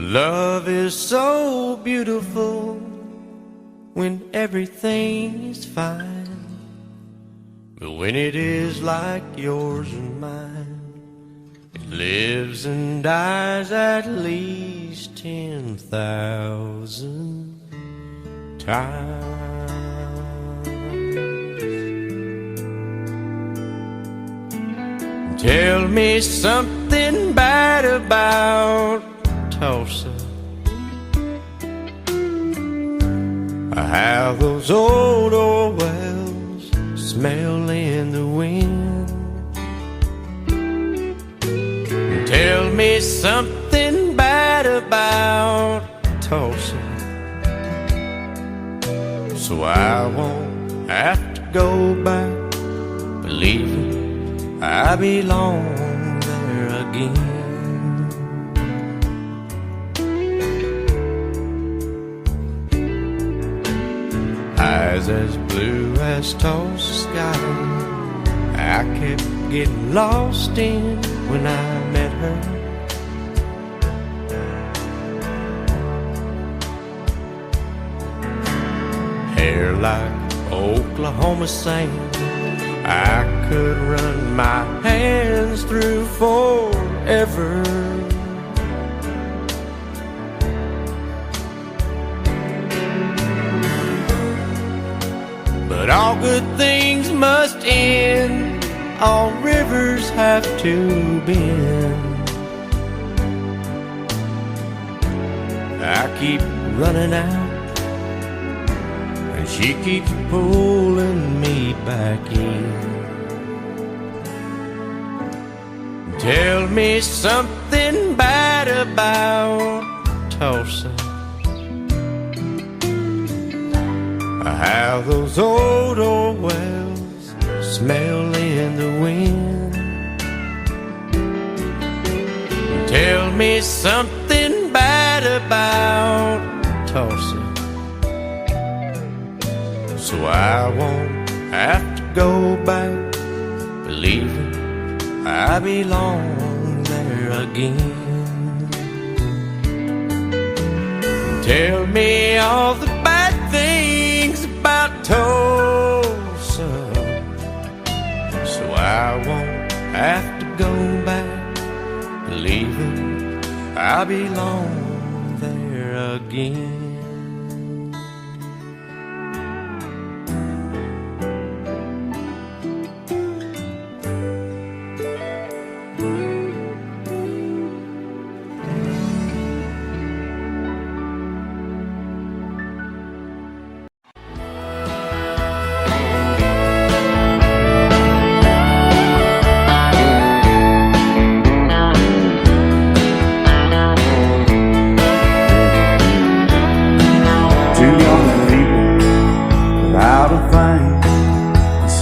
Love is so beautiful when everything's fine, but when it is like yours and mine, it lives and dies at least 10,000 times. Tell me something bad about Tulsa, how those old wells smell in the wind. Tell me something bad about Tulsa, so I won't have to go back believing I belong there again. Eyes as blue as Tulsa sky, I kept getting lost in when I met her. Hair like Oklahoma sand, I could run my hands through forever. But all good things must end, all rivers have to bend. I keep running out, and she keeps pulling me back in. Tell me something bad about Tulsa, how those old wells smell in the wind. Tell me something bad about Tulsa, so I won't have to go back believing I belong there again. Tell me all the bad things about Tulsa, so I won't have to go back believing I belong there again.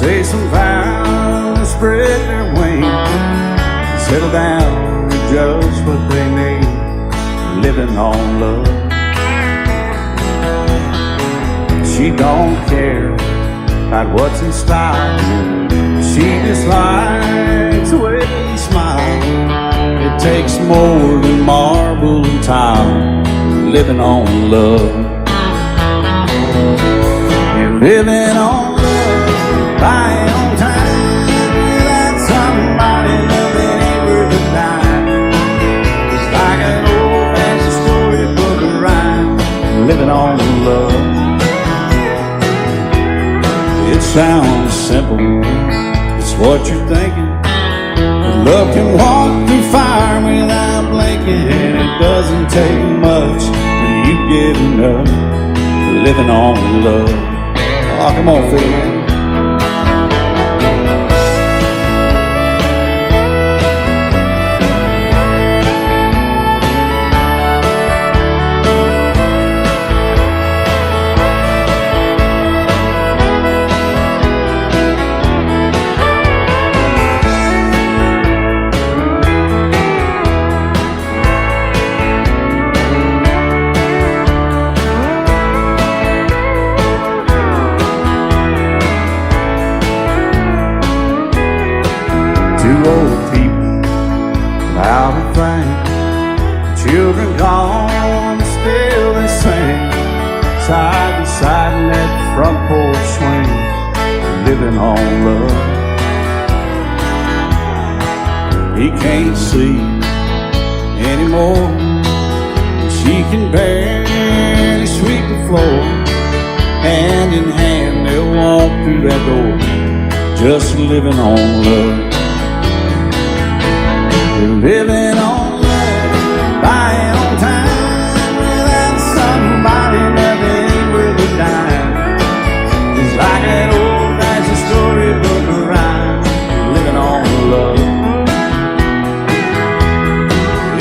Say some vows, spread their wings, settle down with just what they need, living on love. She don't care about what's in style, she just likes the way you smile. It takes more than marble and tile, living on love. You're living on buying on time without somebody loving ain't worth a dime. It's like an old-fashioned storybook of rhyme, living on love. It sounds simple, it's what you're thinking, but love can walk through fire without blinking, and it doesn't take much for you getting up, living on love. Oh, come on, Phil. Children gone, still they sing, side by side in that front porch swing, living on love. He can't sleep anymore, she can barely sweep the floor. Hand in hand they'll walk through that door, just living on love. They're living on love, buying on time, without somebody that ain't worth a dime. It's like that old-fashioned storybook rhyme, living on love.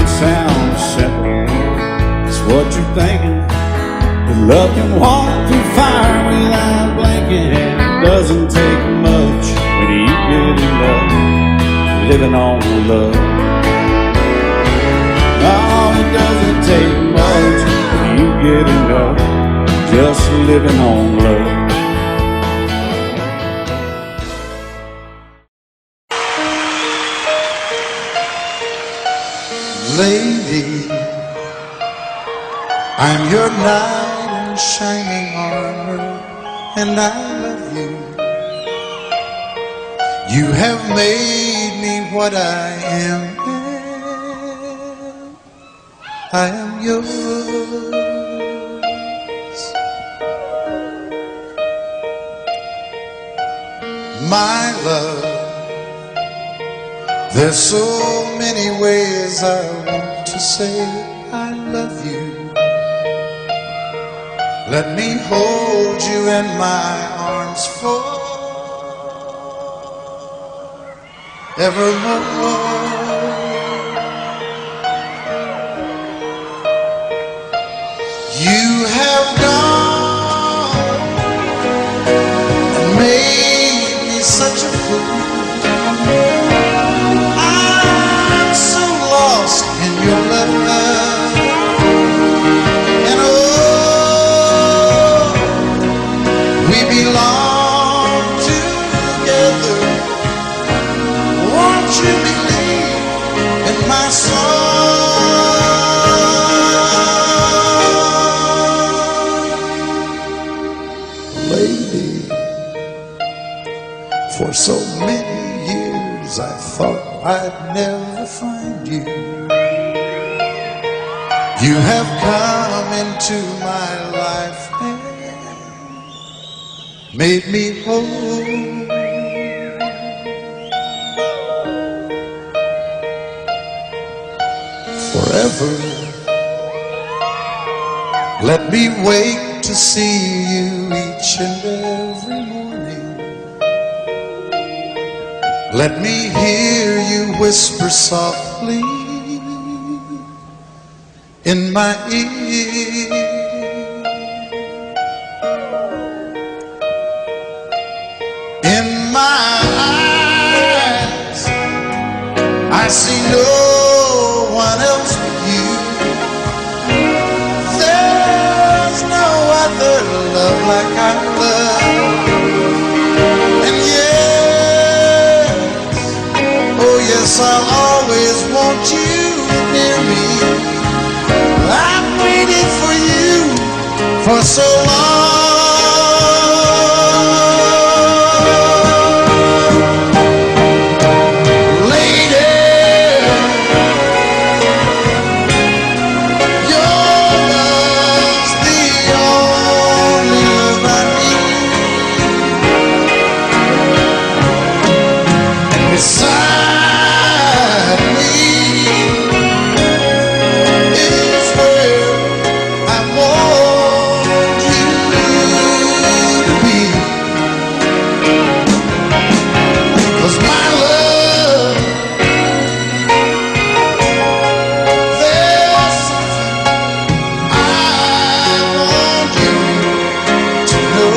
It sounds simple, it's what you're thinking. But love can walk through fire without blinking, and it doesn't take much when you get in love, living on love. Oh, it doesn't take much when you get in love, just living on love. Lady, I'm your knight in shining armor, and I love you. You have made me what I am. I am yours. My love, there's so many ways I want to say I love you. Let me hold you in my arms forevermore. You have gone and made me such a fool. I'm so lost in your love, and oh, we belong together. Won't you believe in my song? Lady, for so many years I thought I'd never find you. You have come into my life and made me whole. Forever, let me wake to see you each and every morning. Let me hear you whisper softly in my ear. In my eyes, I see no one else but you. There's no other love like our love. And yes, oh yes, I'll always want you near me. I've waited for you for so long. Beside me is where I want you to be. 'Cause my love, there's something I want you to know.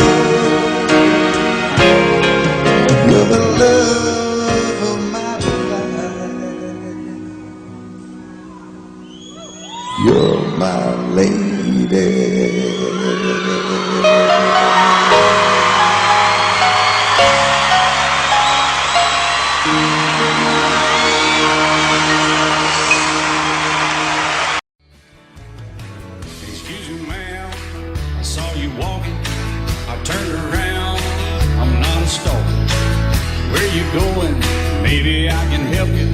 You're the love of my life. You're my lady. going, maybe I can help you.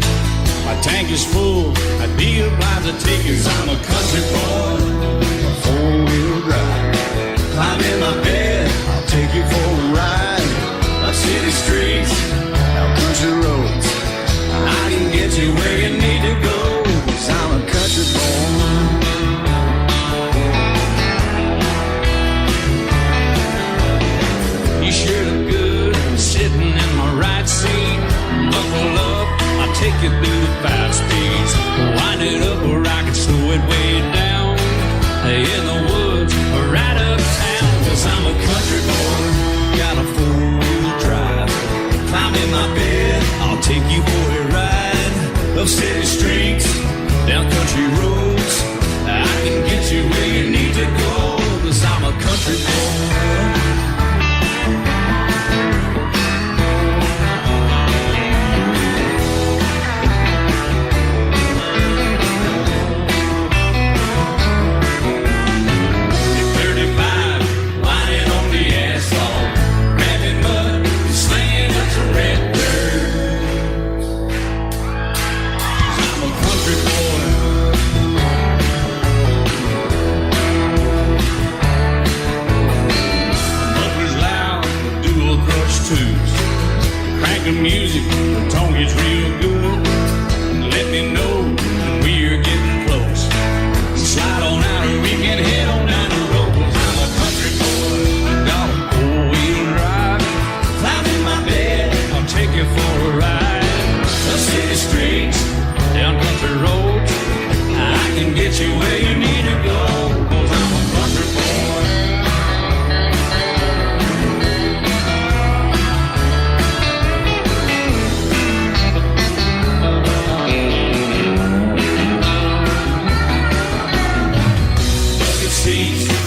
My tank is full, I'd be obliged to take you. 'Cause I'm a country boy, a four-wheel drive. Climb in my bed, I'll take you for a ride. Up city streets, out country roads, I can get you where you need to go. 'Cause I'm a country boy. You sure look good sitting in my right seat. Buckle up, I'll take you through the 5 speeds. Wind it up or I can slow it way down. In the woods or right uptown. 'Cause I'm a country boy, got a 4-wheel drive. Climb in my bed, I'll take you for a ride. Up city streets, down country roads, I can get you where you need to go. 'Cause I'm a country boy. The music, the tone gets real good. Let me know when we're getting close. Slide on out and we can head on down the road. 'Cause I'm a country boy, got a 4-wheel drive. Climb in my bed, I'll take you for a ride. Up city streets, down country roads, I can get you where you need to go. 'Cause I'm a country boy.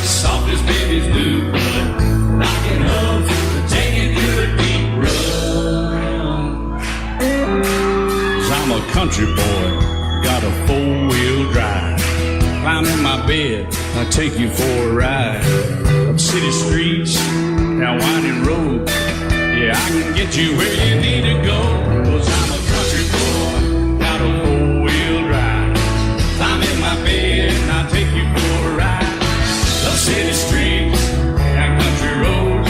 Soft as babies do, but knocking up to take it through a deep run. 'Cause I'm a country boy, got a 4-wheel drive. Climb in my bed, I'll take you for a ride. Up city streets, down winding roads, yeah, I can get you where you need to go. 'Cause I'm a country boy, got a 4-wheel drive. Climb in my bed, and I'll take you for a ride. Up city streets, down country roads,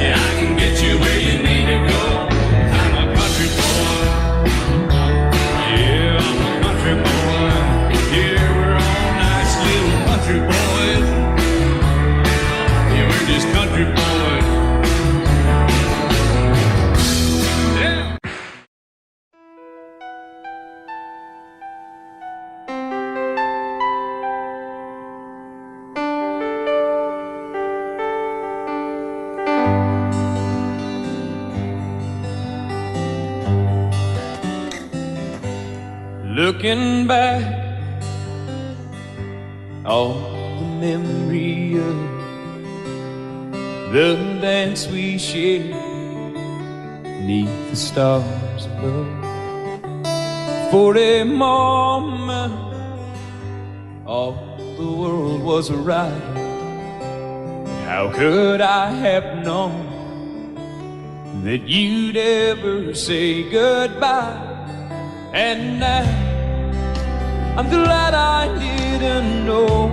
yeah, I can get you where you need to go. I'm a country boy, yeah, I'm a country boy. Yeah, we're all nice little country boys. Yeah, we're just country boys. Yeah. Looking back, all the memory of the dance we shared neath the stars above. For a moment, all the world was right. How could I have known that you'd ever say goodbye? And now I'm glad I didn't know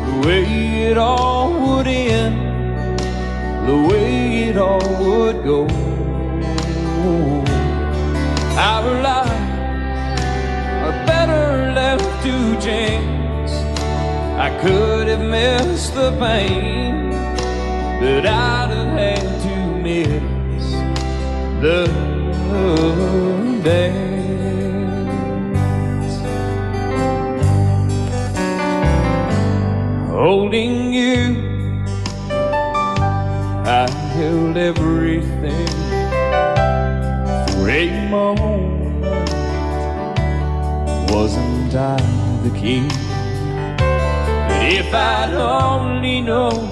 the way it all would end, the way it all would go. Our lives are better left to chance. I could have missed the pain, but I'd have had to miss the dance. Holding you, I held everything for a moment. Wasn't I the king? But if I'd only known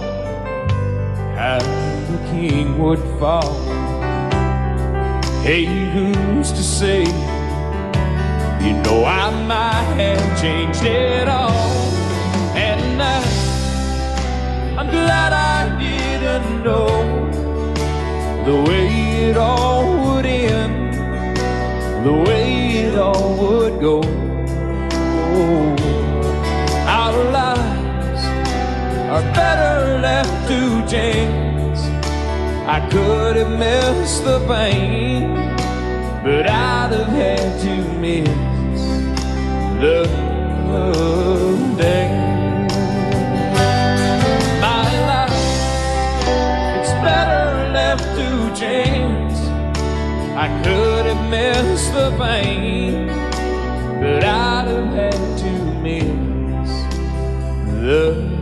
how the king would fall. Hey, who's to say? You know I might have changed it all. And I'm glad I didn't know the way it all would the way it all would go. Our lives are better left to chance. I could have missed the pain, but I'd have had to miss the day. My life, it's better left to chance. I could have missed the pain, but I'd have had to miss the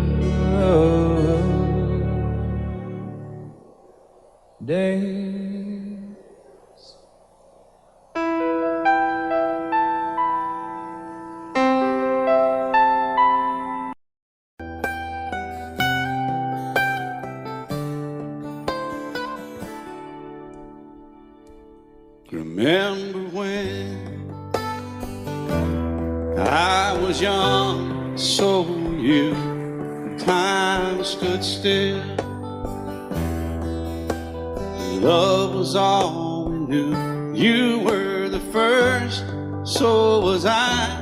days. Remember when I was young, so were you. Time stood still. Love was all we knew. You were the first, so was I.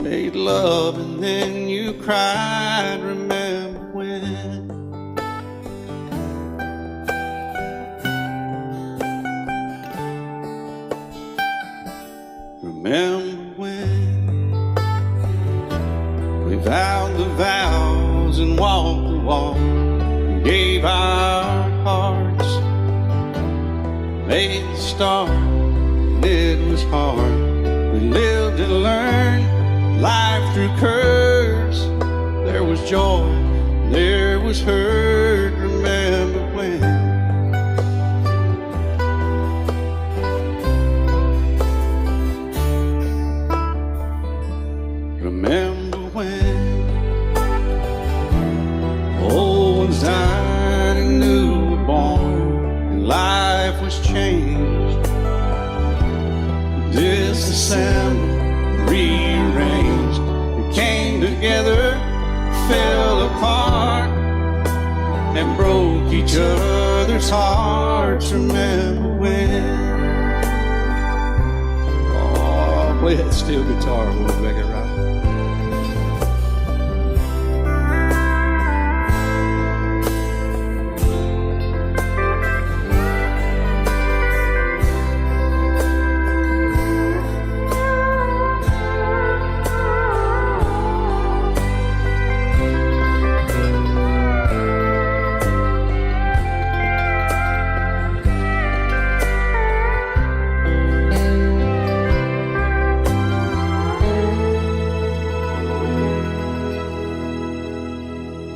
Made love and then you cried. Remember when? Remember when we vowed the vows and walked the walk, and gave our hearts, made the start, and it was hard. We lived and learned life through curves. There was joy, there was hurt. Remember when? Remember when old ones died and new were born, and life was changed, disassembled, rearranged. We came together, fell apart, and broke each other's hearts. Remember when? Oh, play that steel guitar, we'll make it right.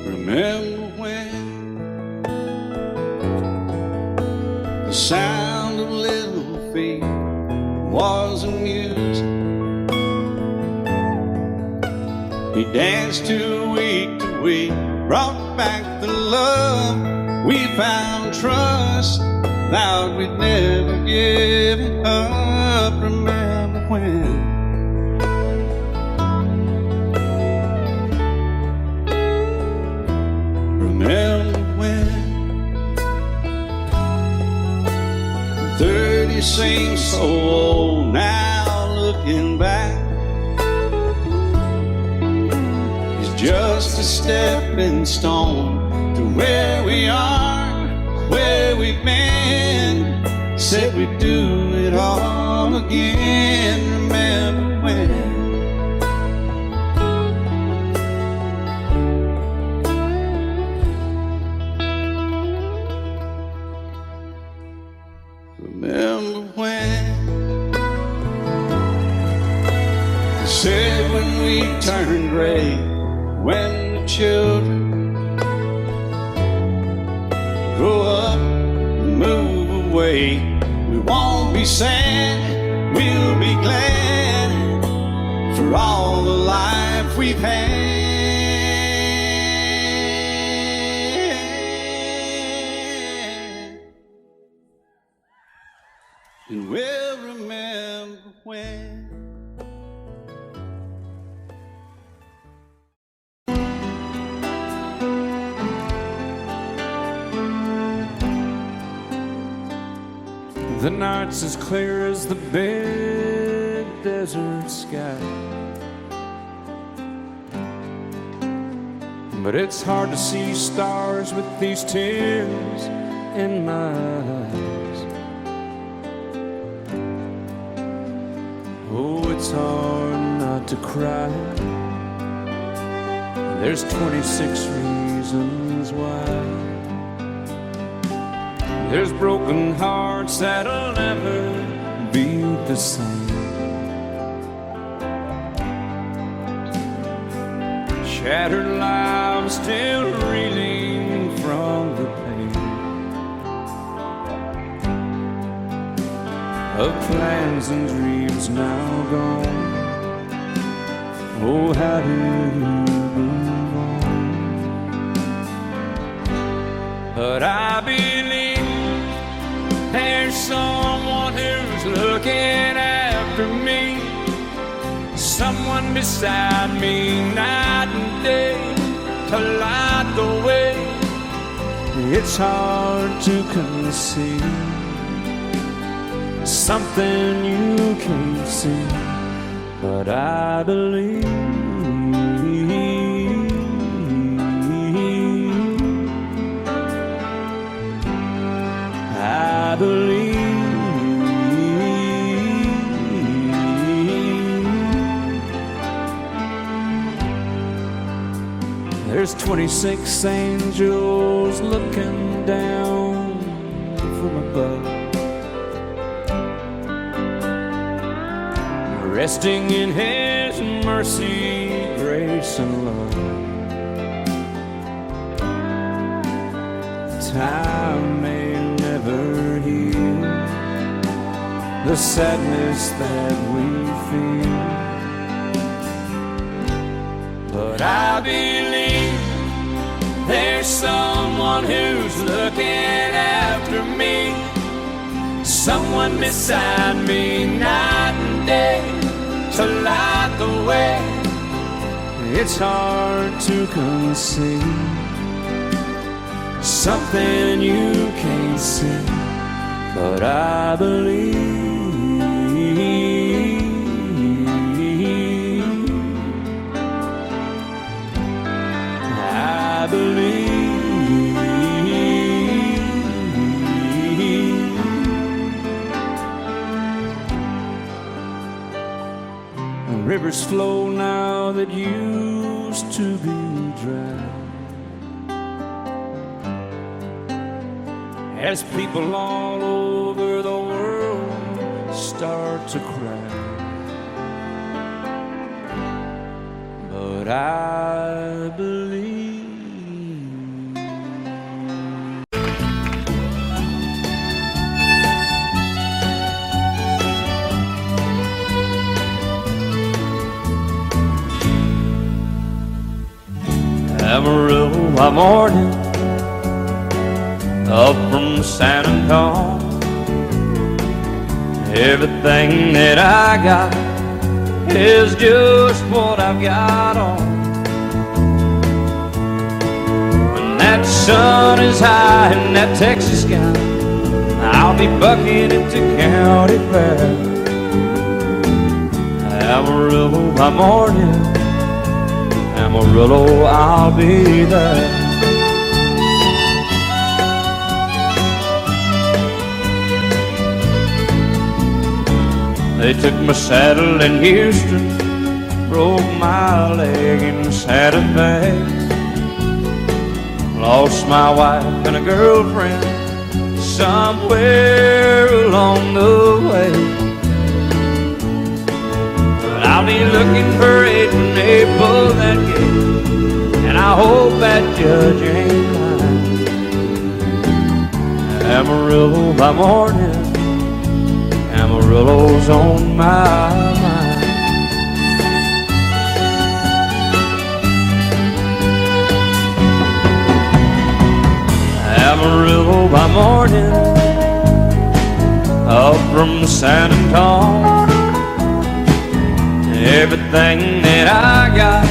Remember when the sound of little feet was amused? He danced to week, brought back the love. We found trust, vowed we'd never give it up. Remember when? Remember when 30 seems so old now, looking back. It's just a stepping stone to where we are, where we've been. Said we'd do it all again. Remember when? Remember when they said when we turned gray, when the children grow up and move away, we won't be sad, we'll be glad for all the life we've had. And we'll remember when. The night's as clear as the big desert sky, but it's hard to see stars with these tears in my eyes. Oh, it's hard not to cry. There's 26 reasons why. There's broken hearts that'll never be the same. Shattered lives still reeling from the pain of plans and dreams now gone. Oh, how do you move on? But I believe there's someone who's looking after me, someone beside me night and day to light the way. It's hard to conceive something you can't see, but I believe. I believe. There's 26 angels looking down from above, resting in His mercy, grace, and love. Time may never heal the sadness that we feel, but I believe there's someone who's looking after me, someone beside me night and day to light the way. It's hard to conceive something you can't see, but I believe. I believe. Rivers flow now that used to be dry, as people all over the world start to cry. But I believe. Amarillo by morning, up from San Antonio. Everything that I got is just what I've got on. When that sun is high in that Texas sky, I'll be bucking into County Fair. Amarillo by morning, Amarillo, I'll be there. They took my saddle in Houston, broke my leg in Santa Fe, lost my wife and a girlfriend somewhere along the way. But I'll be looking for it when they pull that gate, and I hope that judge ain't lying. Amarillo by morning, Amarillo's on my mind. Amarillo by morning, up from San Antonio. Everything that I got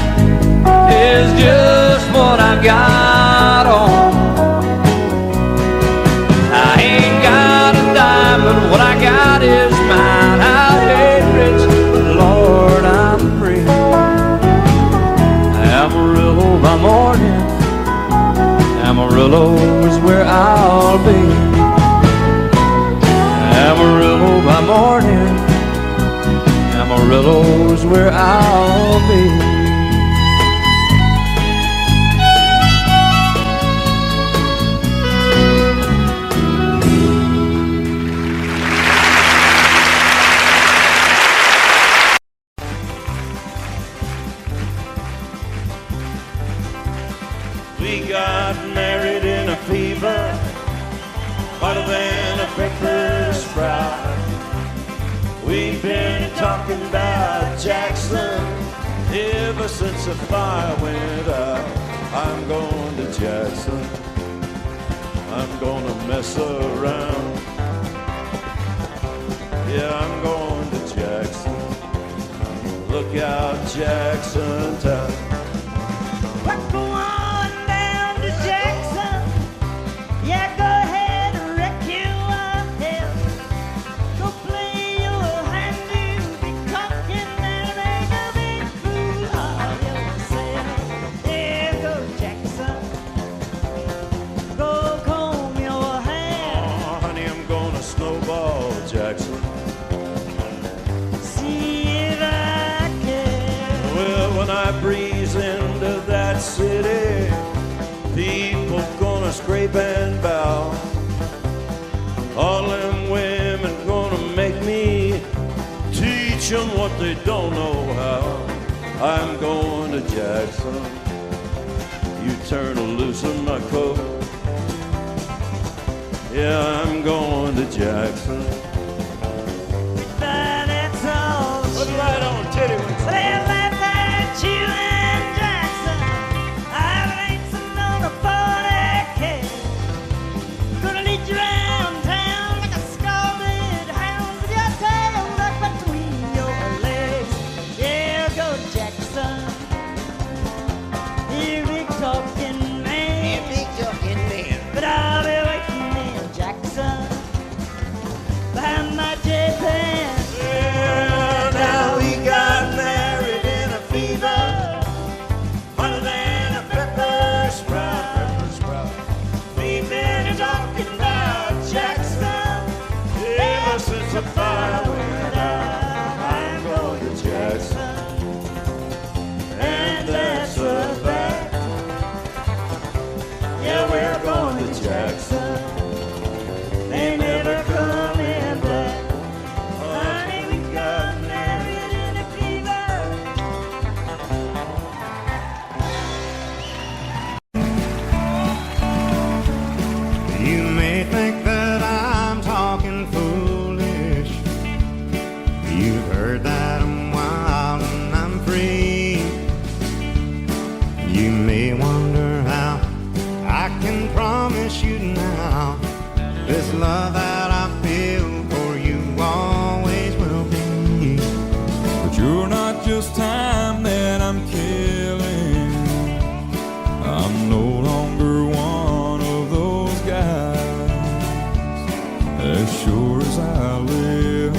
is just what I've got on. I ain't got a dime, but what Amarillo is where I'll be. Amarillo by morning, Amarillo is where I'll be. We got married in a fever, hotter than a pepper sprout. We've been talking about Jackson ever since the fire went out. I'm going to Jackson, I'm gonna mess around. Yeah, I'm going to Jackson. Look out, Jackson town. We're going down to Jackson. Yeah, go ahead and wreck your hell. Go play your hand, you be talking and make a big fool of yourself. Yeah, go Jackson. Go comb your hair. Oh, honey, I'm gonna snowball Jackson. See if I can. Well, when I breeze into that city, people gonna scrape and bow. All them women gonna make me teach them what they don't know how. I'm going to Jackson. You turn loose in my coat. Yeah, I'm going to Jackson. That's all. Put it right on, titty wings. They laugh at you and Jackson. I ain't sitting on a 40K. Gonna lead you around town like a scalded hound with your tail tucked between your legs. Yeah, go Jackson. You big talking man. But I'll be waiting in Jackson behind my jet pan. Well, now we got married in a fever, hotter than a pepper sprout. We've been talking about Jackson ever since the fire went out. I'm going to Jackson, and that's a fact. Yeah, we're going to Jackson. They never coming back. Honey, we got married in a fever. You may think that I'm talking foolish. You've heard that I'm wild and I'm free. You may wonder how I can promise you now this love that I feel for you always will be. But you're not just time that I'm killing. I'm no longer one of those guys. As sure as I live,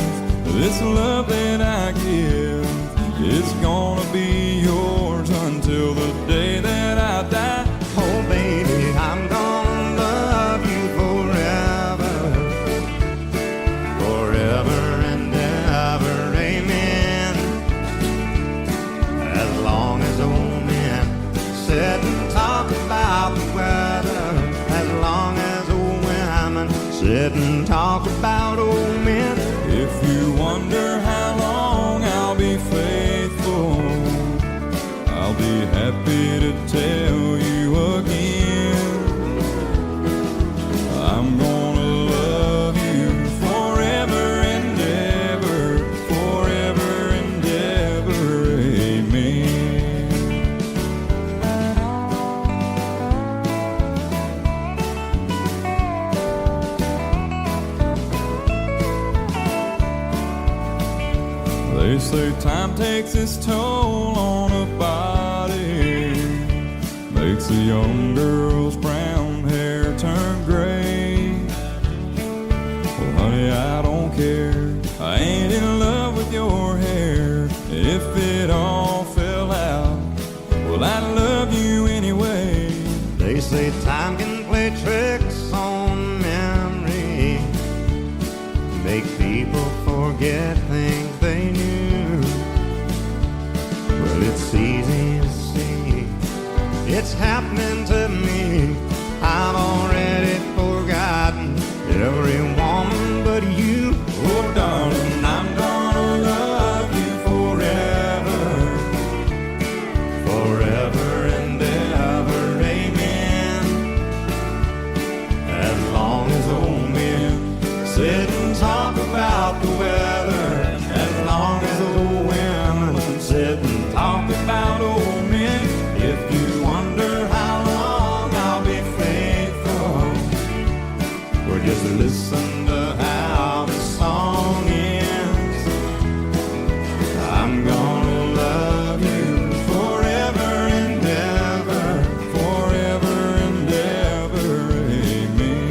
this love that I give is gonna be yours until the day that I die. Oh baby, I'm gonna love you forever, forever and ever, amen. As long as old men sit and talk about the weather, as long as old women sit and talk about old men. If you wonder how long I'll be faithful, I'll be happy to tell you again. I'm gonna love you forever and ever, forever and ever, amen. They say time takes its toll on a body, makes a young girl's brown hair turn gray. Well, honey, I don't care. I ain't in love with your hair. If it all fell out, well, I love you anyway. They say time can play play tricks on memory, make people forget things they knew. Well, it's easy to see, it's happening to me. I've already forgotten every woman but you. Oh, darling, I'm gonna love you forever, forever and ever, amen. As long as old men sit and talk about the weather, as long as old women sit and talk about old men. If you wonder how long I'll be faithful, or just listen to how the song ends, I'm gonna love you forever and ever, forever and ever, amen.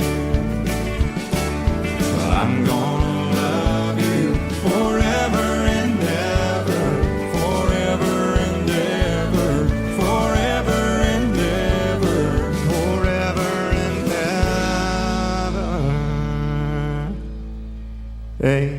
I'm gonna love you forever and ever, forever and ever, forever and ever, forever and ever. Amen.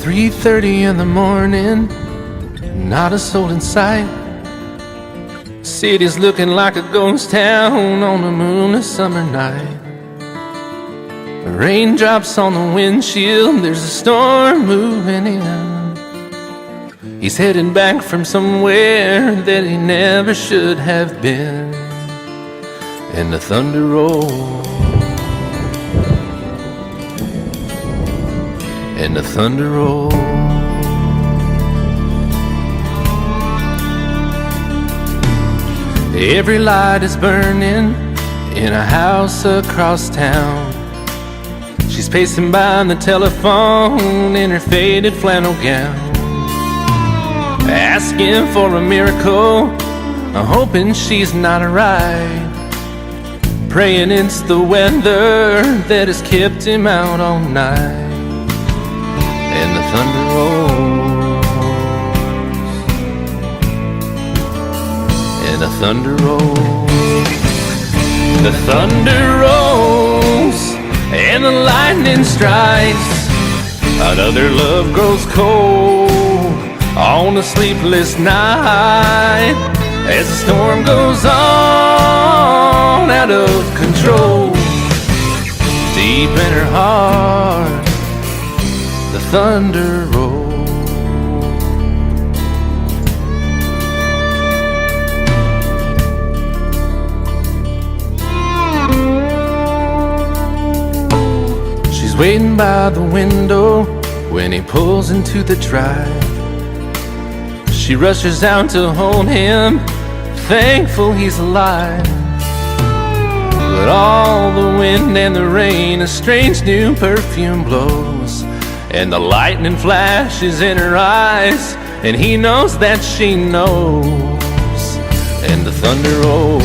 3:30 in the morning, not a soul in sight. City's looking like a ghost town on a moonless summer night. Raindrops on the windshield, there's a storm moving in. He's heading back from somewhere that he never should have been. And the thunder rolls, and the thunder rolls. Every light is burning in a house across town. She's pacing by the telephone in her faded flannel gown, asking for a miracle, hoping she's not right, praying it's the weather that has kept him out all night. And the thunder rolls, and the thunder rolls. The thunder rolls, and the lightning strikes. Another love grows cold on a sleepless night, as the storm goes on out of control. Deep in her heart, the thunder rolls. She's waiting by the window when he pulls into the drive. She rushes out to hold him, thankful he's alive. But all the wind and the rain, a strange new perfume blows, and the lightning flashes in her eyes, and he knows that she knows. And the thunder rolls,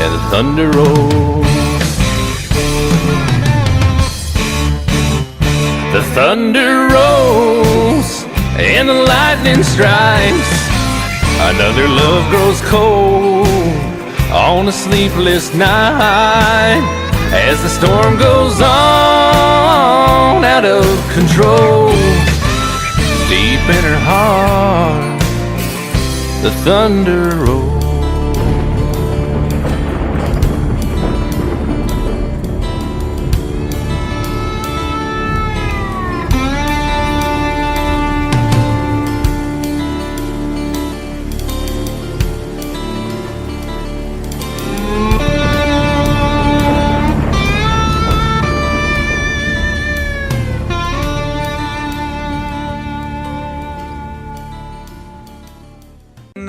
and the thunder rolls. The thunder rolls, and the lightning strikes. Another love grows cold on a sleepless night, as the storm goes on out of control. Deep in her heart, the thunder rolls.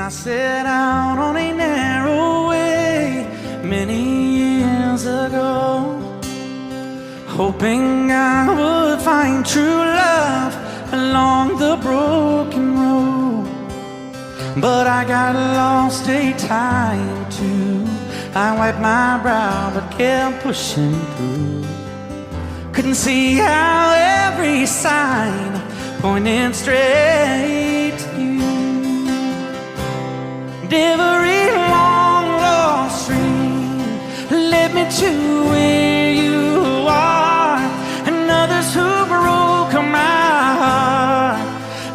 I set out on a narrow way many years years ago, hoping I would find true love along the broken road. But I got lost a time too. I wiped my brow but kept pushing through. Couldn't see how every sign pointed straight to you. Every long lost dream led me to where you are, and others who broke my heart,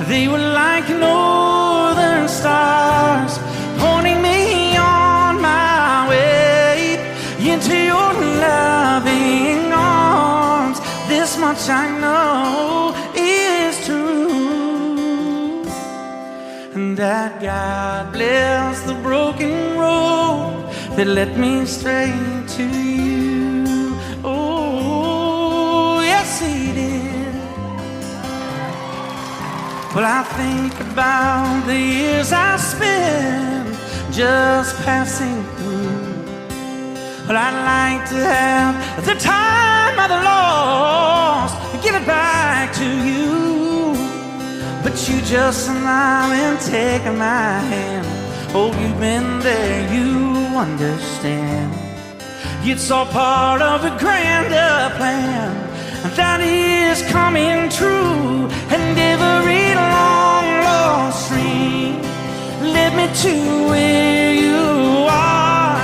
they were like northern stars, pointing me on my way into your loving arms. This much I know is true, and that God bless the broken road that led me straight to you. Oh, yes, He did. Well, I think about the years I spent just passing through. Well, I'd like to have the time I've lost, give it back to you. But you just smile and take my hand. Oh, you've been there, you understand. It's all part of a grander plan that is coming true. And every long lost dream led me to where you are,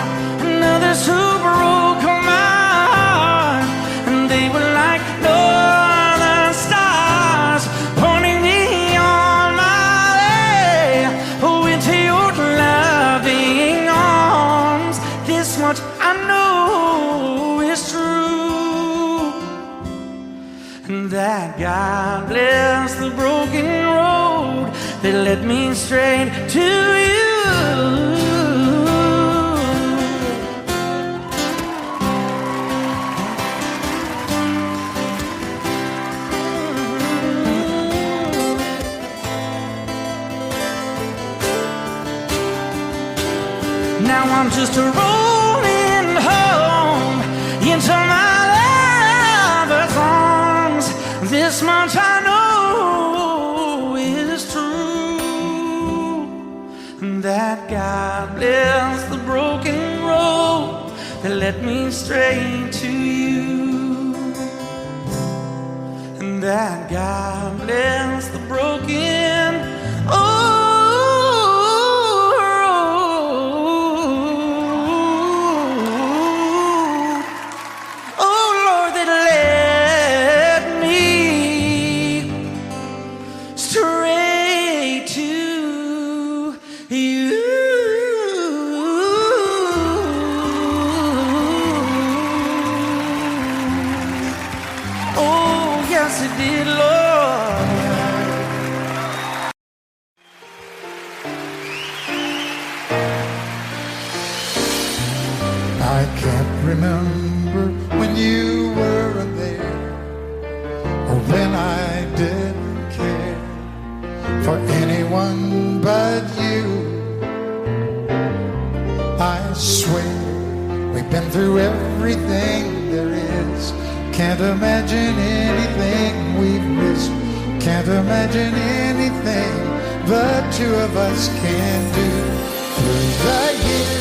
and others who broke my heart, and they were like northern stars, pointing me on my way, oh, into your loving arms. This much I know is true, and that God bless the broken road that led me straight to you. Now I'm just rolling home into my lover's arms. This much I know is true, that God bless the broken road that led me straight to you, and that God bless the broken I can't remember when you weren't there, or when I didn't care for anyone but you. I swear we've been through everything there is. Can't imagine anything we've missed. Can't imagine anything the two of us can do. Through the years,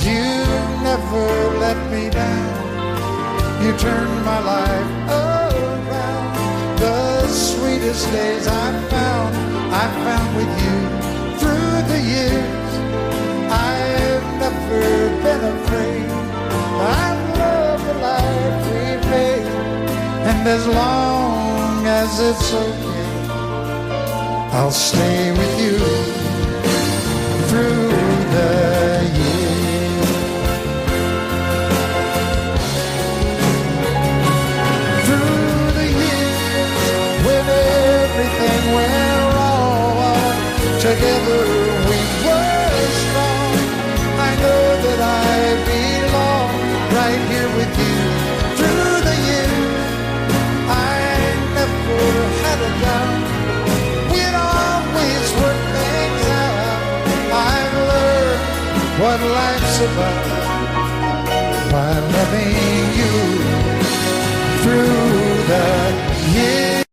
you never let me down. You turned my life around. The sweetest days I found with you. Through the years, I've never been afraid. I love the life we've made, and as long as it's okay, I'll stay with you through the years. Through the years, when everything went wrong, together we were strong. I know that I belong right here with you. Through the years, I never had a doubt. We'd always work things out. I've learned what life's about. by loving you through the years.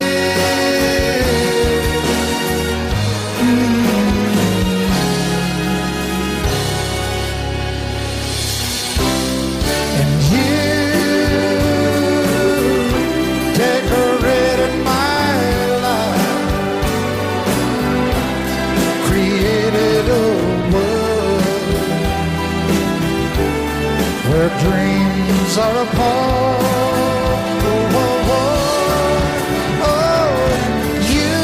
And you decorated my life, created a world where dreams are apart. Oh, oh, oh, oh, you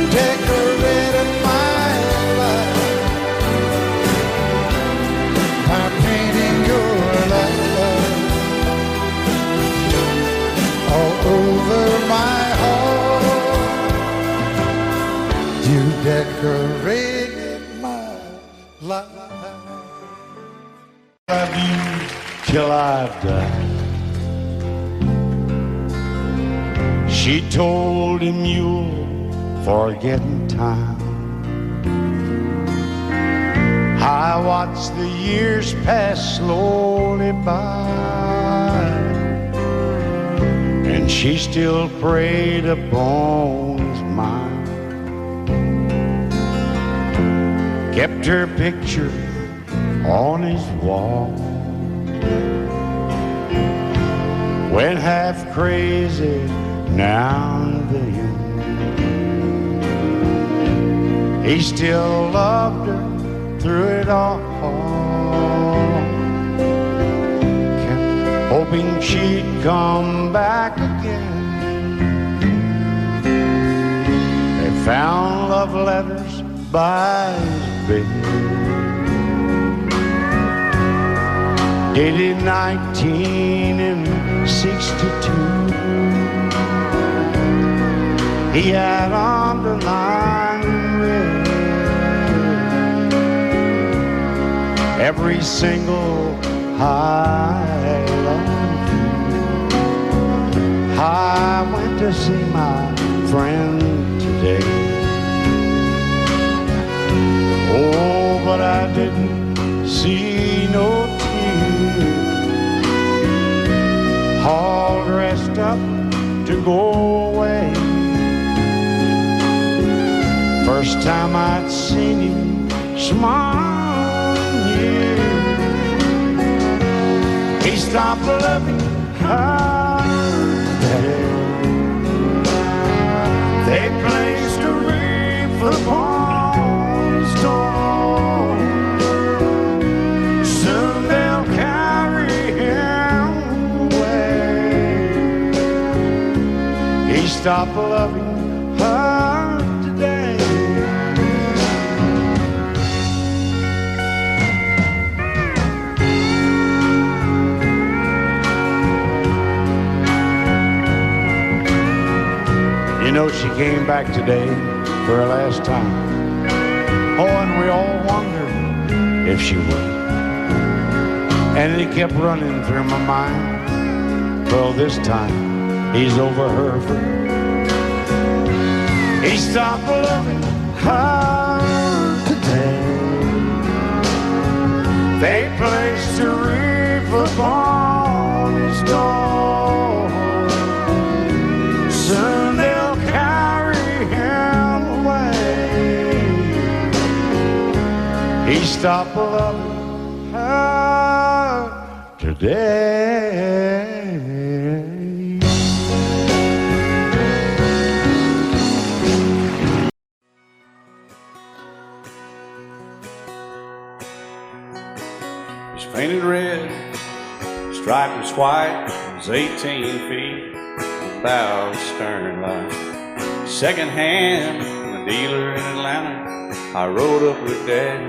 decorated my life by painting your love all over my heart. You decorated my life. Love you till I die. She told him you'll forget in time. I watched the years pass slowly by, and she still preyed upon his mind. Kept her picture on his wall, went half crazy now and then. He still loved her through it all, kept hoping she'd come back again. They found love letters by his bed, dated 1962. He had underlined red every single I love you. I went to see my friend today. Oh, but I didn't see no tears, all dressed up to go away. First time I'd seen him smile in years. He stopped loving her. They placed a wreath upon his door. Soon they'll carry him away. He stopped loving her today. You know, she came back today for her last time. Oh, and we all wondered if she would. And it kept running through my mind. Well, this time he's over her for good. He stopped loving her today. They placed a wreath upon his door. Soon they'll carry him away. He stopped loving her today. It's painted red, striped was white, it was 18 feet. Bow stern line, second hand from a dealer in Atlanta. I rode up with Dad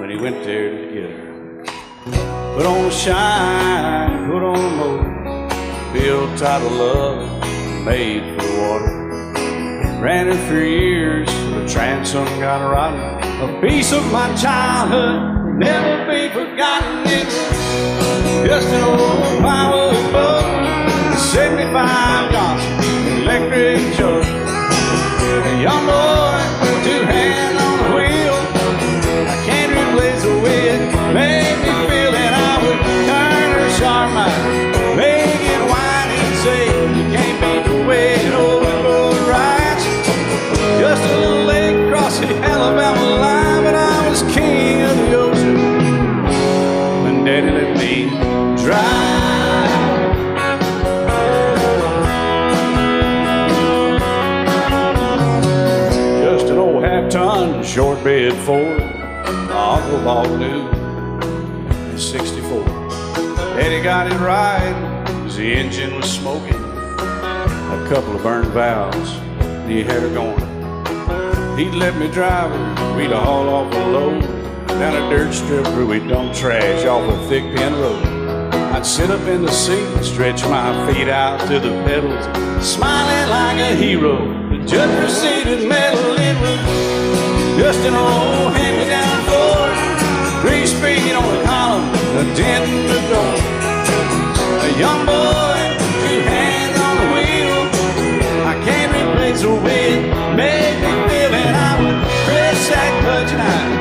when he went there to get her. Put on shine, put on a motor, built title love, made for water. Ran it for years, the transom got rotten. A piece of my childhood will never be forgotten. It was just an old plywood boat, 75 Johnson electric jug. A young boy, two hands on the wheel. I can't replace the way it made me run, shortbed Ford. My uncle bought new in '64. Daddy got it right, 'cause the engine was smoking. A couple of burned valves, and he had her going. He'd let me drive her, we'd haul off a load down a dirt strip where we'd dump trash off a thick pin road. I'd sit up in the seat and stretch my feet out to the pedals, smiling like a hero. The judge proceeded metal, it was just an old hand-me-down Ford, 3-speed on the column, a dent in the door. A young boy, 2 hands on the wheel. I can't replace the way it made me feel, and I would press that clutch and I'd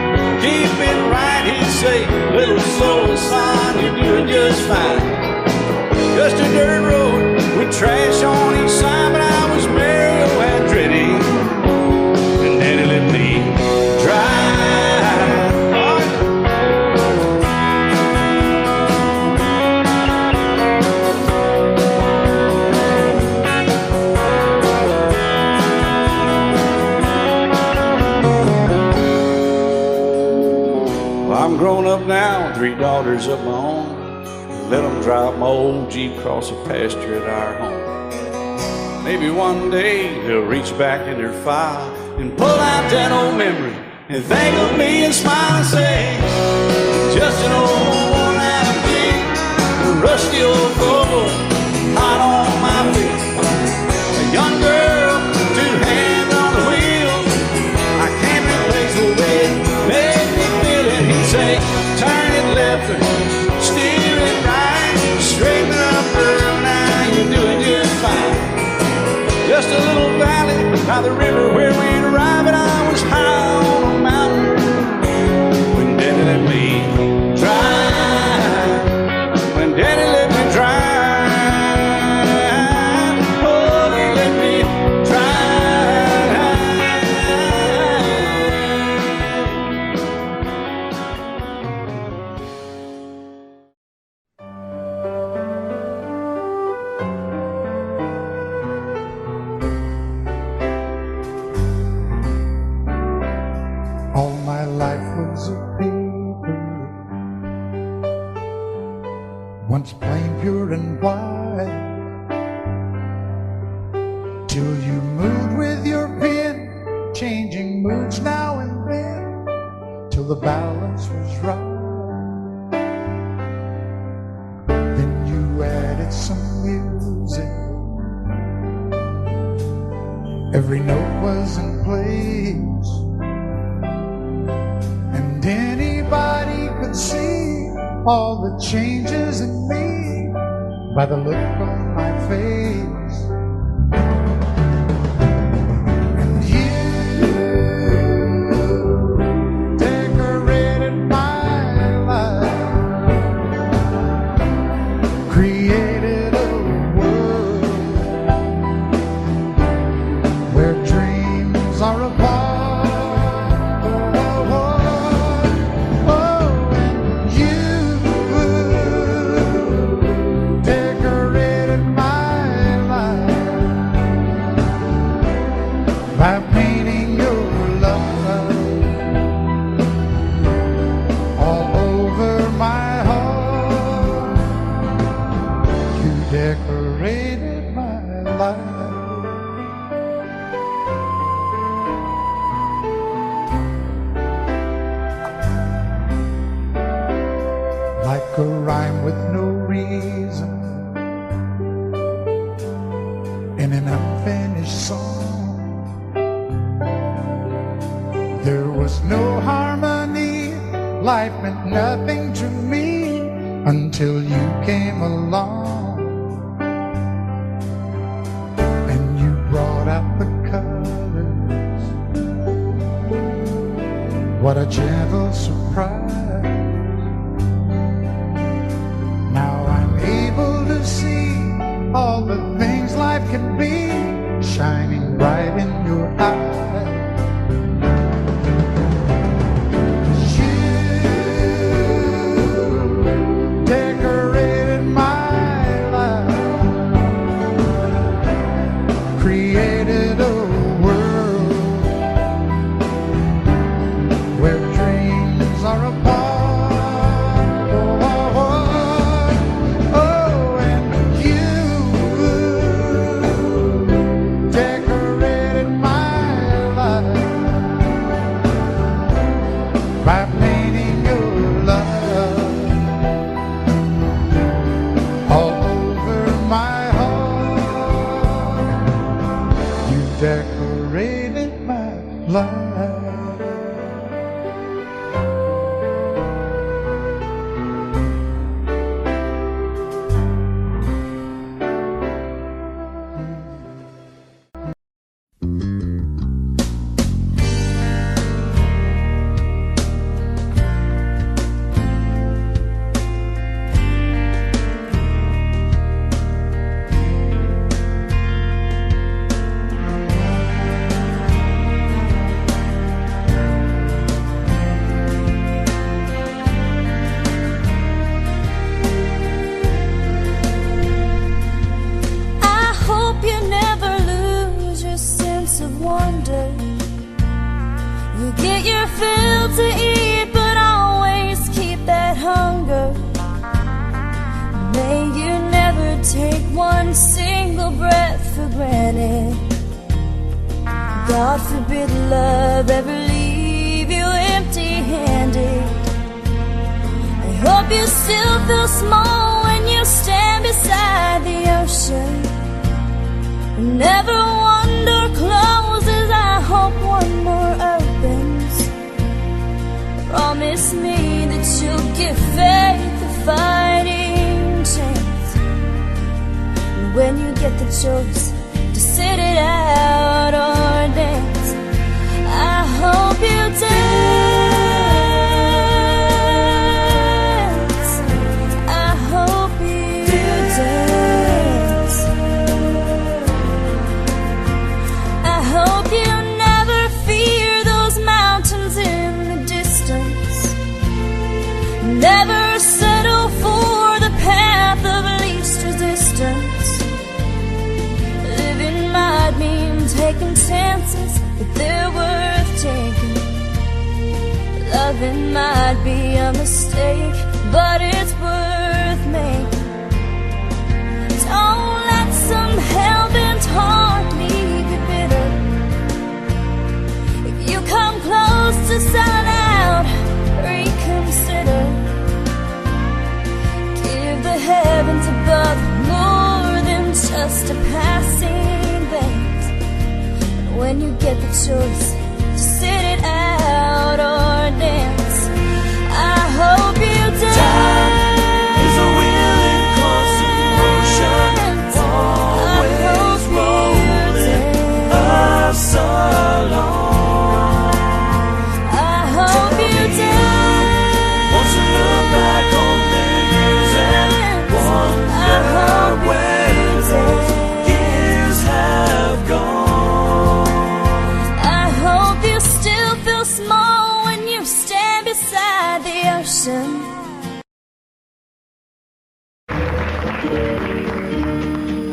keep it right. He'd say, little soul, son, you're doing just fine. Just a dirt road with trash on each side, but I was Mario Andretti, and Daddy let me drive. I'm grown up now, 3 daughters of my own. Let them drive my old Jeep across the pasture at our home. Maybe one day they'll reach back in their file and pull out that old memory and think of me and smile and say, just an old worn-out Jeep, a rusty old Ford, hot on my feet. A young girl, 2 hands on the wheel. I can't replace the way it made me feel it. He'd say, turn it left or steer it right, straighten up, girl, now you're doing just fine. Just a little valley by the river where we'd arrive, and I was high on a mountain when Daddy let me drive. When Daddy let me drive, oh, he let me All my life was a paper, once plain, pure and white, till you moved with your pen, changing moods now and then, till the balance was right. Then you added some music, every note was in place, and anybody could see all the changes in me by the look on my face. And you decorated my life, created a world where dreams are apart. By painting your love all over my heart, you decorated my life. Like a rhyme with no reason in an unfinished song. There was no harmony, life meant nothing to me until you came along. And you brought out the colors, what a gentle surprise. Now I'm able to see all the things life can be, shining bright in your eyes. Created a world by painting your love all over my heart. You decorated my life. God forbid love ever leave you empty-handed. I hope you still feel small when you stand beside the ocean. Never one door closes, I hope one more opens. Promise me that you'll give faith a fighting chance. And when you get the choice to sit it out or dance, I hope you dance. I hope you dance. I hope you never fear those mountains in the distance. Never settle for the path of least resistance. Living might mean taking chances, but they're worth taking. Loving might be a mistake, but it's worth making. Don't let some hell-bent heart leave you bitter. If you come close to selling out, reconsider. Give the heavens above more than just a passing glance. And when you get the choice to sit it out or dance, I hope you dance. Time is a wheel in constant motion, always rolling us along. I hope you dance. Once you look back on the years and wonder where those years have gone. I hope you still feel small when you stand beside the ocean.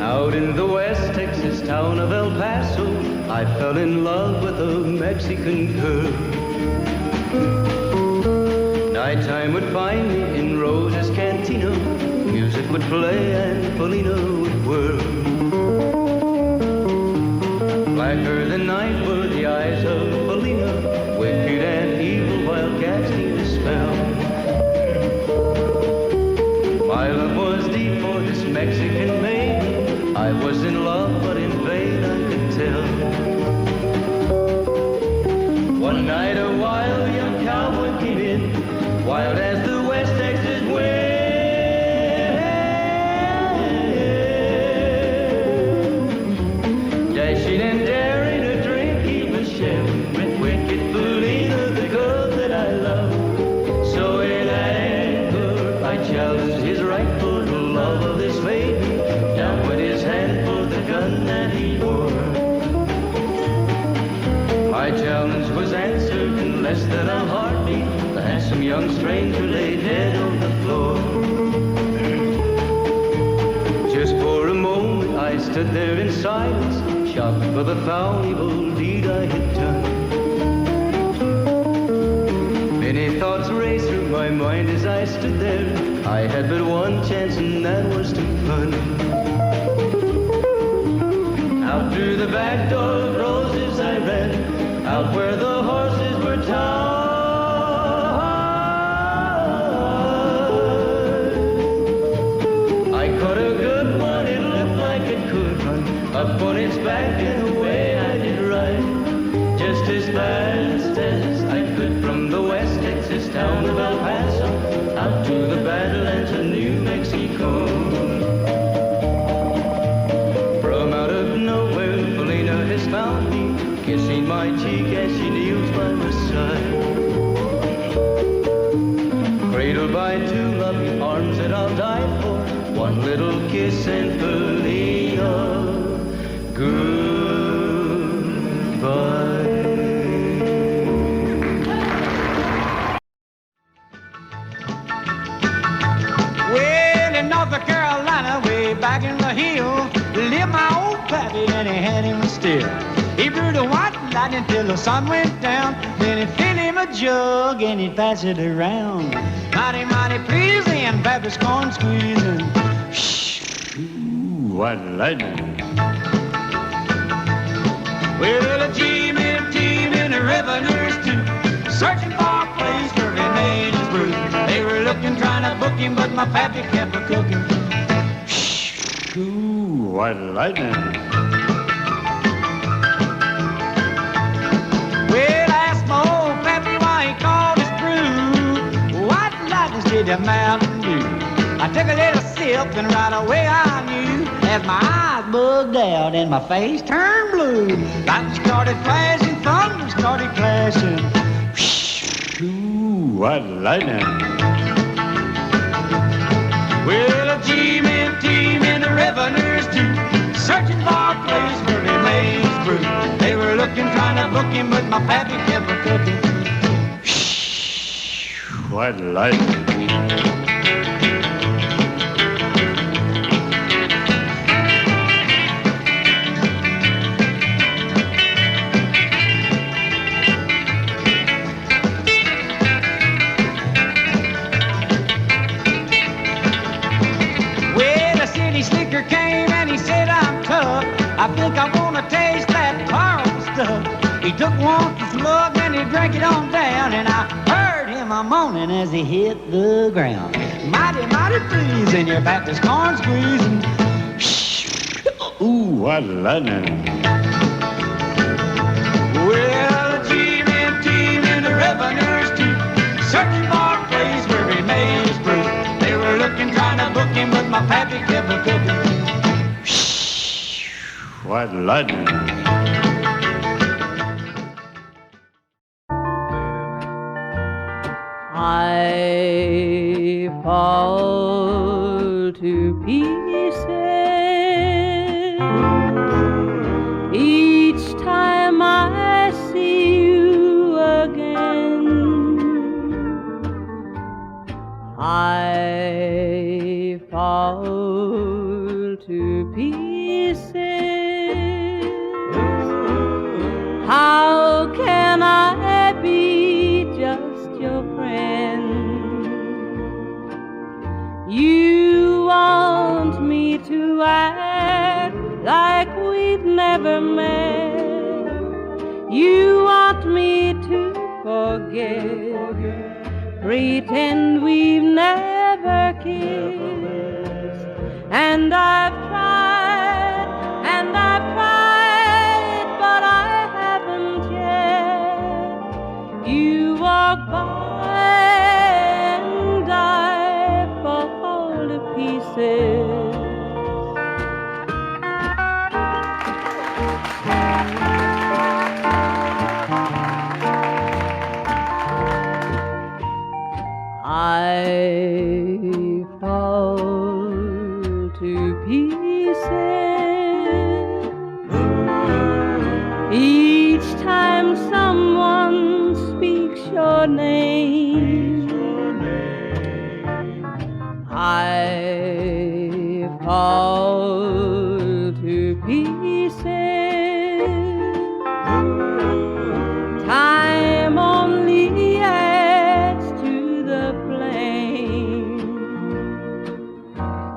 Out in the West Texas town of El Paso, I fell in love with a Mexican girl. Nighttime would find me in Rose's Cantina. Music would play and Felina would whirl. Blacker than night were the eyes of Felina, wicked and evil while casting a spell. My love was deep for this Mexican maiden. I was in love, but in vain I could tell. One night a wild young cowboy came in, wild as the West Texas wind. Dashing and daring a drink he was sharing with wicked Felina, the girl that I love. So in anger I challenged his right for the love of this maiden. Down went his hand for the gun that he wore. My challenge was answered in less than a heartbeat. The handsome young stranger lay dead on the floor. Just for a moment I stood there in silence, shocked for the foul evil deed I had done. Many thoughts raced through my mind as I stood there. I had but one chance and that was to run. Out through the back door of Roses I ran, out where the horses were tied. my two loving arms that I'll die for. One little kiss and Felina, goodbye. Well, in North Carolina, way back in the hill, lived my old pappy and he had him still. He brewed a white lightning till the sun went down. Then he'd fill him a jug and he'd pass it around. Mighty, mighty pleasing, Baptist corn squeezing. Ooh, white lightning. Well, a team in the revenues too, searching for a place where he made his brew. They were looking, trying to book him, but my pappy kept a cooking. Ooh, white lightning. Well, I asked my old pappy why he called his brew white lightning did the Mountain Dew. I took a little sip and right away I knew, as my eyes bugged out and my face turned blue. Lightning started flashing, thunder started clashing. Ooh, white lightning. Well, a team in the revenues too, searching for a place where he made his brew. They were looking, trying to book him, but my pappy kept a cooking. White lightning. Slicker came and he said, I'm tough. I think I want to taste that powerful stuff. He took one slug and he drank it on down, and I heard him a moaning as he hit the ground. Mighty, mighty pleasing, your Baptist corn squeezing. Ooh, what lightning. Well, a team in the revenues too, searching for a place where he made his brew. They were looking, trying to book him, but my pappy kept a cooking. White lightning. I fall to pieces each time I see you again. I fall to pieces. How can I be just your friend? You want me to act like we've never met. You want me to forget, pretend we've never kissed. And I've tried, but I haven't yet. You walk by and I fall to pieces. I fall to pieces each time someone speaks your name. I fall to pieces. Time only adds to the flame.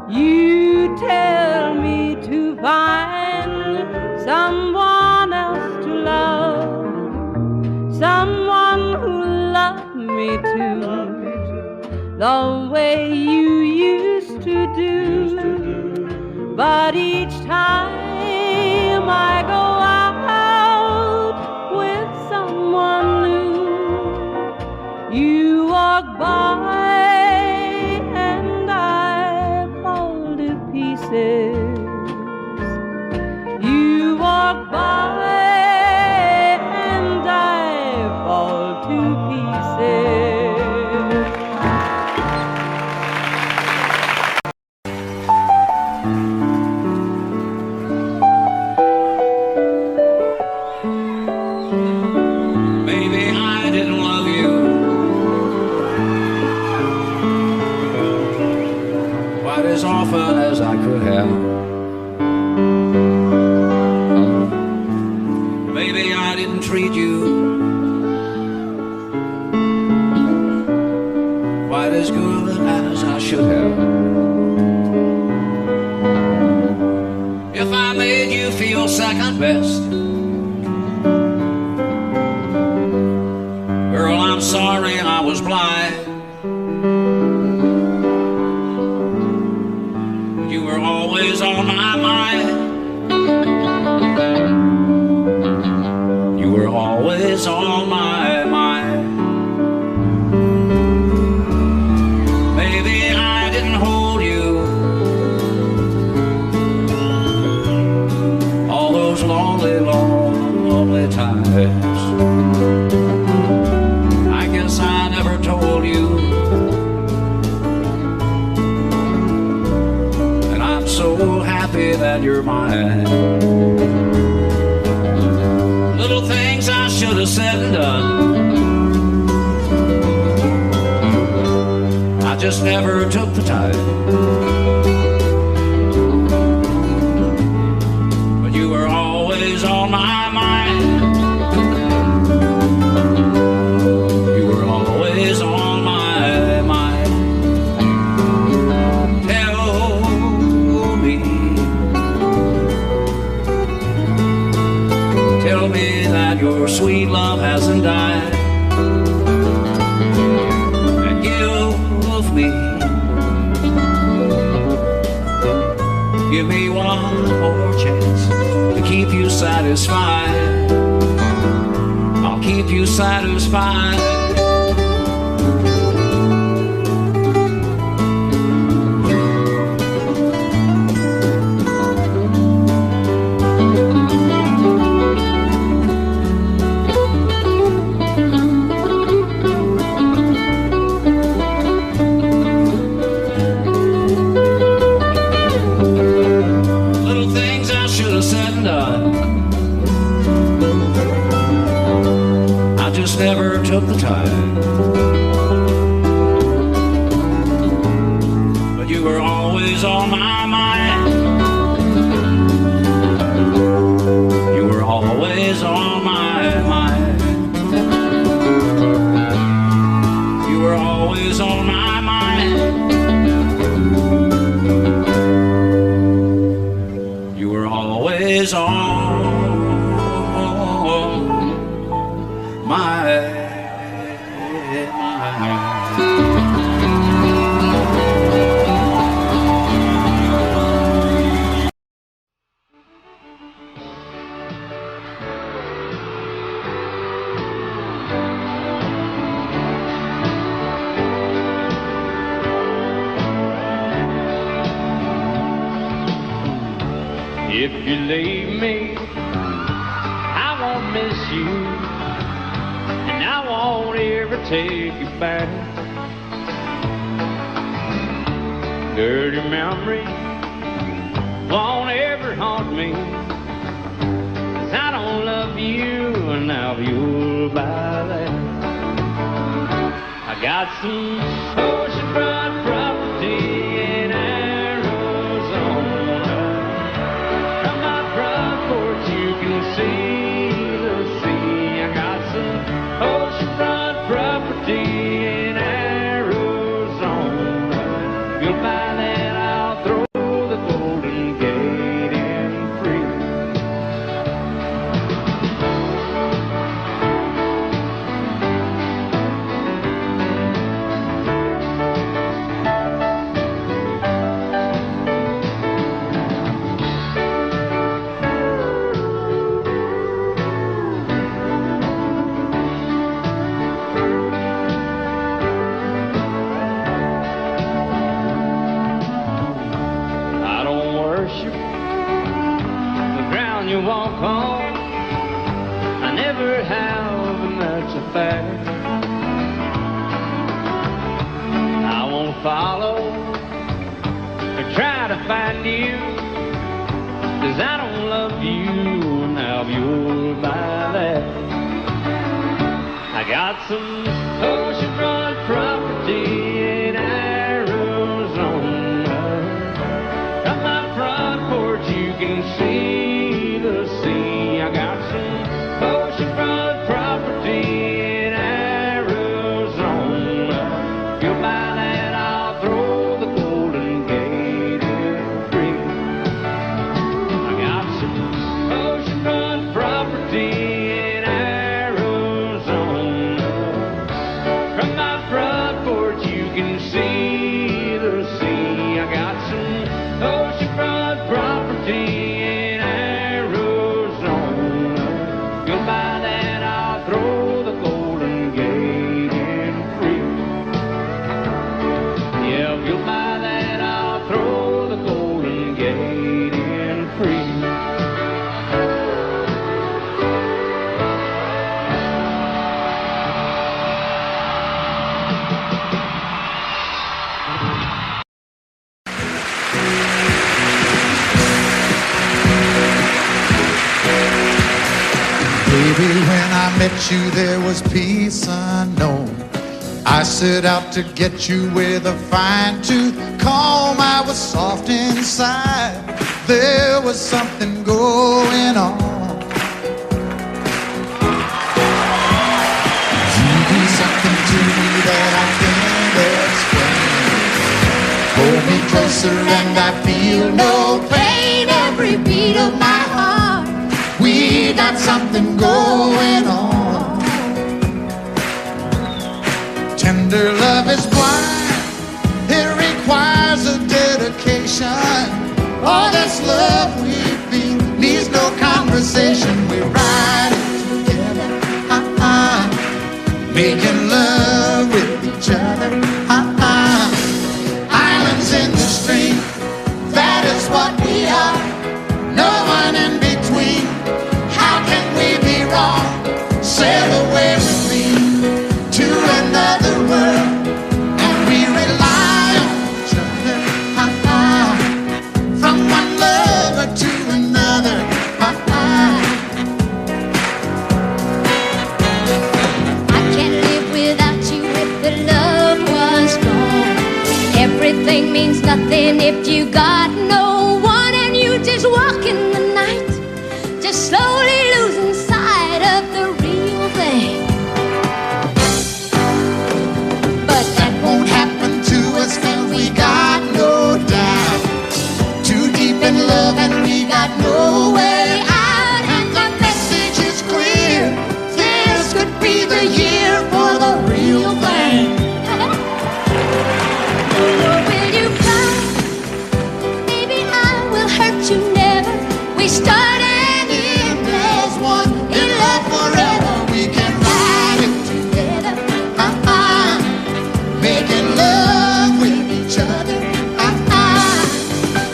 You tell me to find someone else to love, someone who loved me too, the way you used to do. But each time I go out with someone new, you walk by and I fall to pieces. You walk by and I fall to pieces. as often as I could have. Maybe I didn't treat you quite as good as I should have. If I made you feel second best, girl, I'm sorry I was blind. You were always on my mind. You were always on my mind. Maybe I didn't hold you all those lonely, lonely times. I guess I never told you, and I'm so happy that you're mine. Little things I should have said and done, I just never took the time. But you were always on my mind. You were always on my mind. Tell me that your sweet love hasn't died. And give me one more chance to keep you satisfied. I'll keep you satisfied. Never took the time, but you were always on my mind. You were always on my mind. You were always on my mind. You were always on If you leave me, I won't miss you, and I won't ever take you back. Dirty memories won't ever haunt me, 'cause I don't love you, and now you'll buy that. I got some oceanfront property in Arizona. From my front porch you can see the sea. I got some oceanfront property in Arizona. If you'll buy that, I'll throw the Golden Gate in free. You walk on, I never have, and that's a fact. I won't follow or try to find you, 'cause I don't love you, now you'll buy that. I got some oceanfront property in Arizona. can see the sea. I got some oceanfront property in Arizona. You'll buy that, I'll throw the Golden Gate in free. Yeah, if you'll buy that, I'll throw the Golden Gate in free. Baby, when I met you, there was peace unknown. I set out to get you with a fine-tooth comb. I was soft inside. There was something going on. You do something to me that I can't explain. Hold me closer and I feel no pain. Every beat of my heart, we got something going on. Tender love is blind. It requires a dedication. All this love we feel needs no conversation. We ride it together, making love with each other, Islands in the stream, that is what we are. No one in between. How can we be wrong? Sail away with me to another world, and we rely on each other, from one lover to another, I can't live without you if the love was gone. Everything means nothing if you got no one, and you just walk in the night, just slowly losing sight of the real thing. but that won't happen to us, and we got no doubt. Too deep in love, and we got no way out. And the message is clear. This could be the year for the real thing. Will you come? Maybe I will hurt you never. We start and end as one. In love forever, we can ride it together, making love with each other,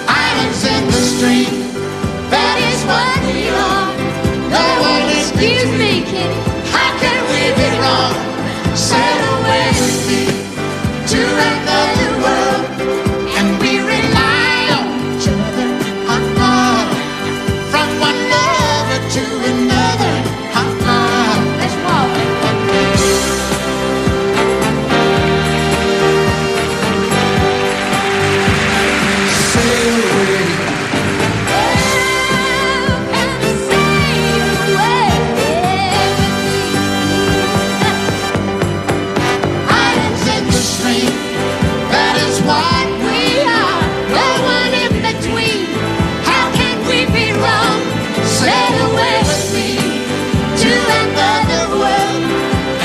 Islands in the stream, that is what we are. No one is Excuse me, kitty. How can we be wrong? Sail away with me to another world, and we rely on each other, from one lover to another, Let's walk. sail away. Islands in the stream, that is what we are. No one in between. How can we be wrong? Sail away with me to another world,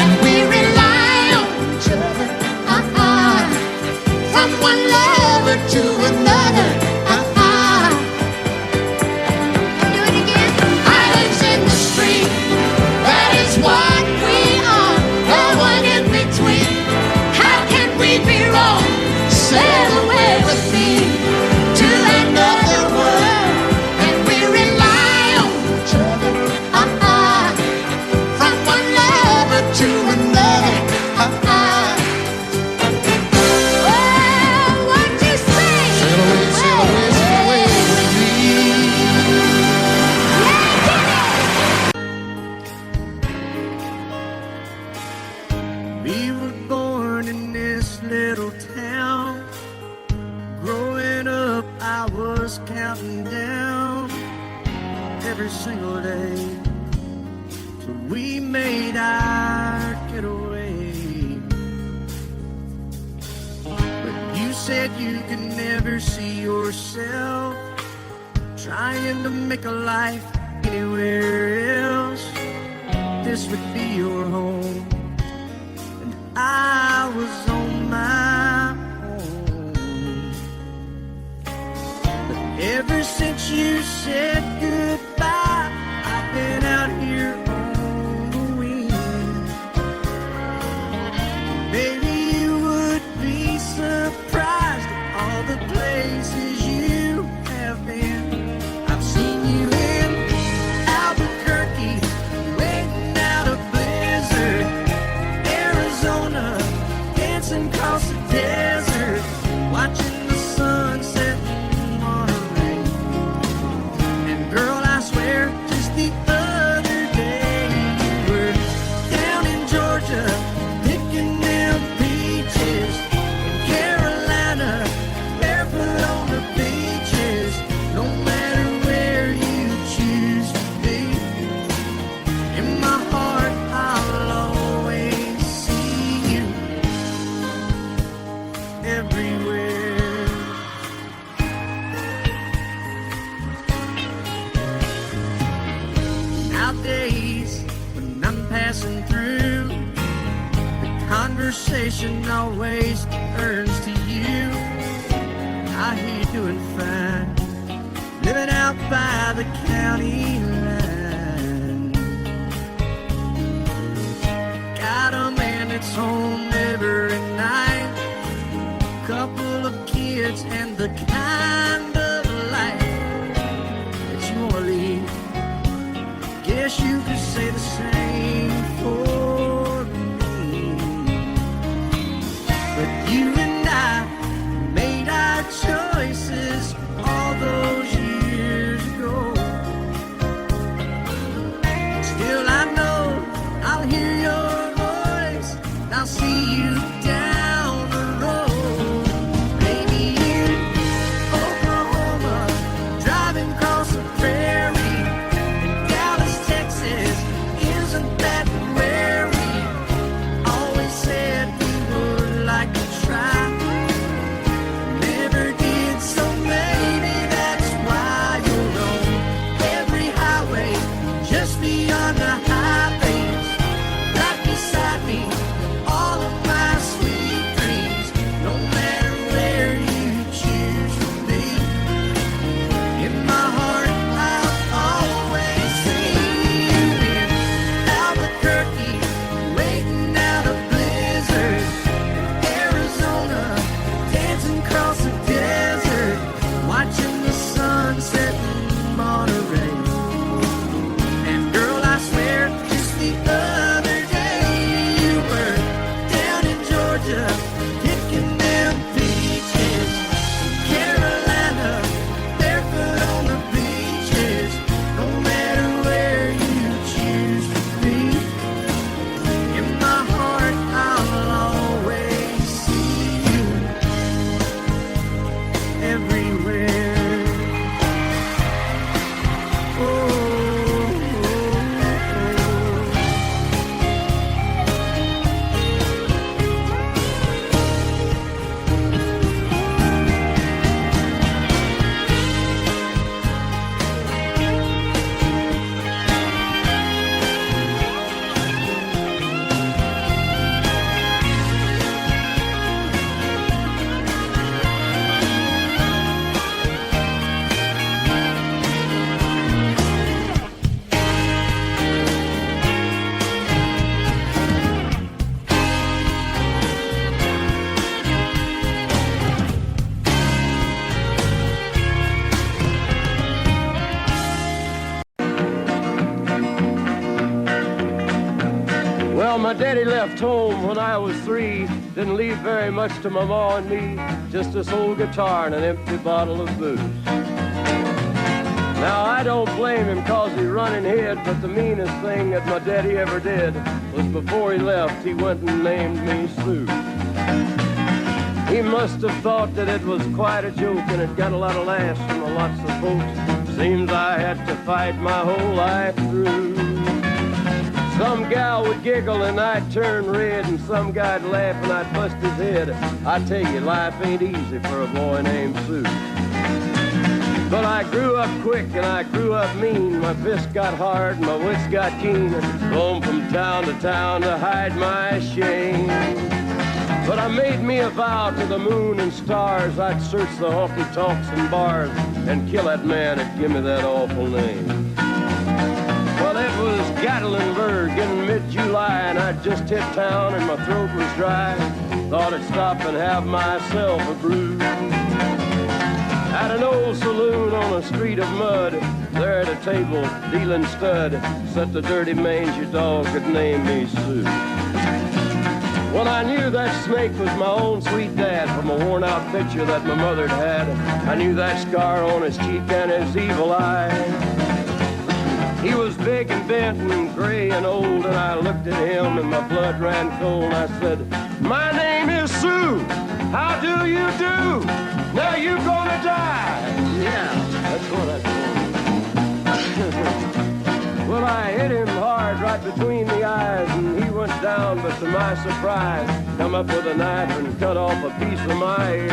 and we rely on each other, from one lover to another, Do it again. Islands in the stream, that is what we are. No one in between. How can we be wrong? Sail away with me to another world, and we rely on each other, from one lover to another. Well, what you say? Sail away, sail away, sail away with me. We were born in this little town. Growing up, I was counting down every single day till we made our getaway. But you said you could never see yourself trying to make a life anywhere else. this would be your home. And I was on my since you said goodbye, I've been out here on the wing. Maybe you would be surprised at all the places you have been. I've seen you in Albuquerque, waiting out a blizzard, Arizona, dancing across the desert, watching the sunset in Monterey. And girl, I swear, just the other day you were down in Georgia, picking them peaches. In Carolina, barefoot on the beaches. No matter where you choose to be, in my heart I'll always see you everywhere. Nowadays, when I'm passing through, the conversation always turns to you. I hear you doing fine, living out by the county line. Got a man that's home every night, couple of kids and the kind of life that you wanna lead. Guess you could say the same for me. But you and I made our choices all those years ago. Still I know I'll hear your voice, and I'll see you down the road. Maybe in Oklahoma, driving across the prairie, in Dallas, Texas, isn't that where we always said we would like to try? Never did, so maybe that's why you're on every highway, just beyond the highways, right beside me, all of my sweet dreams. No matter where you choose to be, in my heart I'll always see you in Albuquerque, waiting out a blizzard, in Arizona, dancing across the desert, watching the sunset in Monterey. And girl, I swear, just the other day you were down in Georgia, picking them peaches. In Carolina, barefoot on the beaches. No matter where you choose to be, in my heart I'll always see you everywhere. Oh, oh, oh. Well, my daddy left home when I was 3. Didn't leave very much to my ma and me, just this old guitar and an empty bottle of booze. Now, I don't blame him 'cause he running hid, but the meanest thing that my daddy ever did was before he left, he went and named me Sue. He must have thought that it was quite a joke, and it got a lot of laughs from lots of folks. Seems I had to fight my whole life through. Some gal would giggle and I'd turn red, and some guy'd laugh and I'd bust his head. I tell you, life ain't easy for a boy named Sue. But I grew up quick and I grew up mean. My fists got hard and my wits got keen. Roamed from town to hide my shame. But I made me a vow to the moon and stars I'd search the honky-tonks and bars and kill that man that give me that awful name. Well, it was Gatlinburg in mid-July, and I'd just hit town and my throat was dry. Thought I'd stop and have myself a brew. At an old saloon on a street of mud, there at a table, dealing stud, sat the dirty mangy dog that named me Sue. Well, I knew that snake was my own sweet dad from a worn-out picture that my mother'd had. I knew that scar on his cheek and his evil eye. He was big and bent and gray and old, and I looked at him and my blood ran cold. And I said, "My name is Sue. How do you do? Now you gonna die." Yeah, that's what I told him. Well, I hit him hard right between the eyes, and he went down, but to my surprise, come up with a knife and cut off a piece of my ear.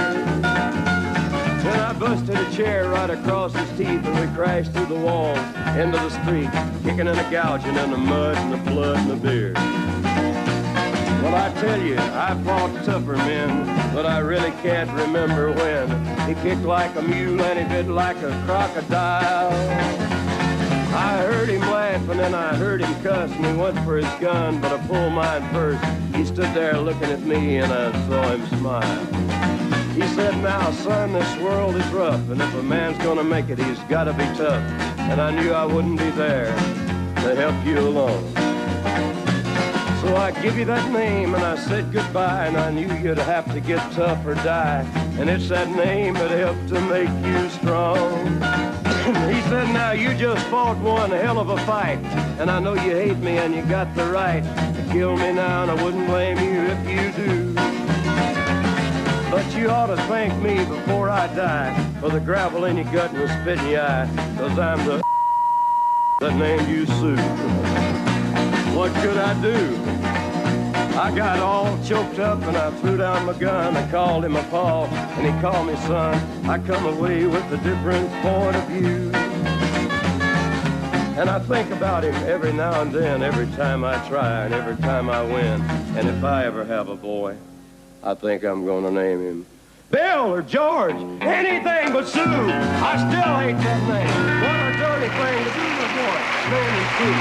Then I busted a chair right across his teeth, and we crashed through the walls into the street, kicking and a gouging in the mud and the blood and the beer. Well, I tell you, I fought tougher men, but I really can't remember when. He kicked like a mule and he bit like a crocodile. I heard him laugh and then I heard him cuss, and he went for his gun, but I pulled mine first. He stood there looking at me and I saw him smile. He said, "Now, son, this world is rough, and if a man's gonna make it, he's gotta be tough." And I knew I wouldn't be there to help you along. So I give you that name and I said goodbye, and I knew you'd have to get tough or die. And it's that name that helped to make you strong. He said, "Now you just fought one hell of a fight, and I know you hate me and you got the right to kill me now, and I wouldn't blame you if you do. But you ought to thank me before I die for the gravel in your gut and the spit in your eye, 'cause I'm the that named you Sue." What could I do? I got all choked up and I threw down my gun. I called him a paw and he called me son. I come away with a different point of view. And I think about him every now and then, every time I try and every time I win. And if I ever have a boy, I think I'm gonna name him Bill or George, anything but Sue. I still hate that name. What a dirty thing to do with a boy. Name him Sue.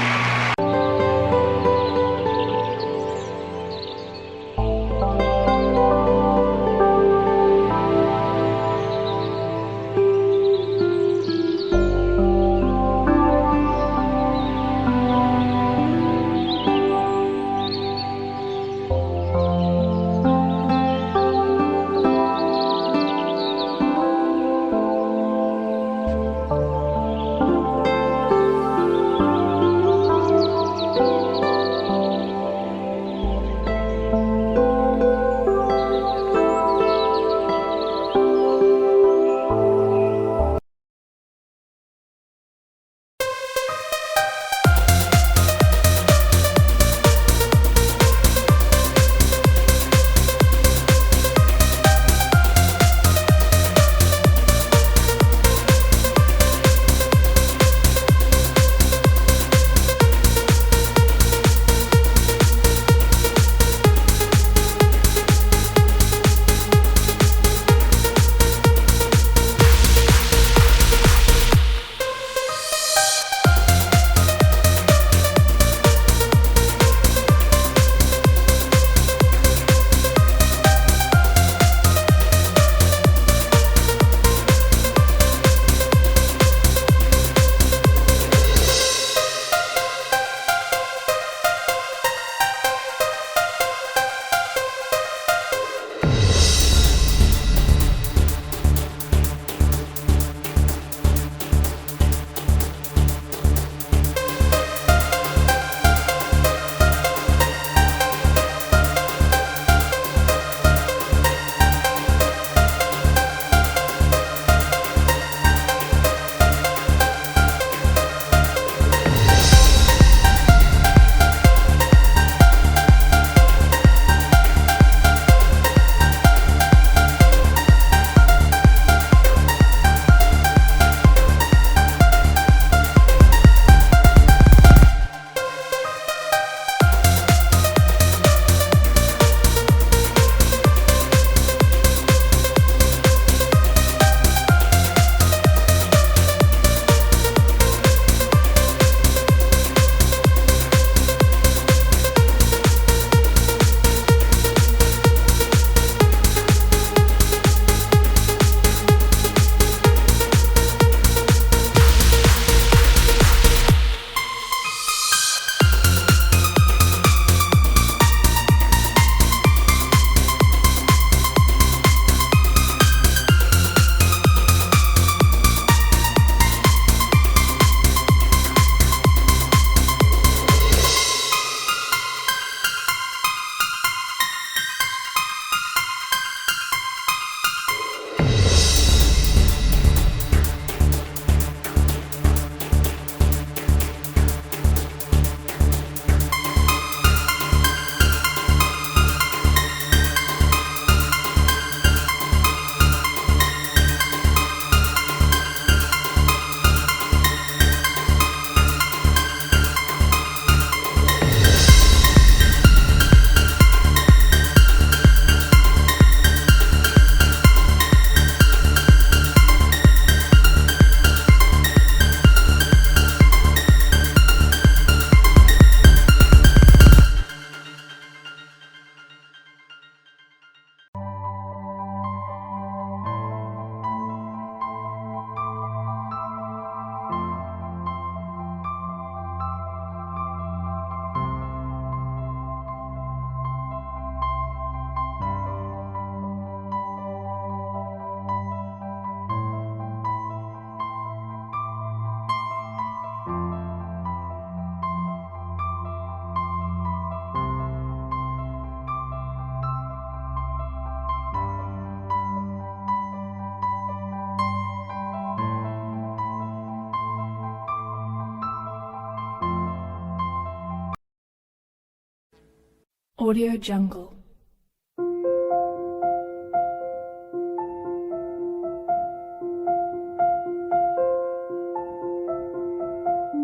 Audio Jungle.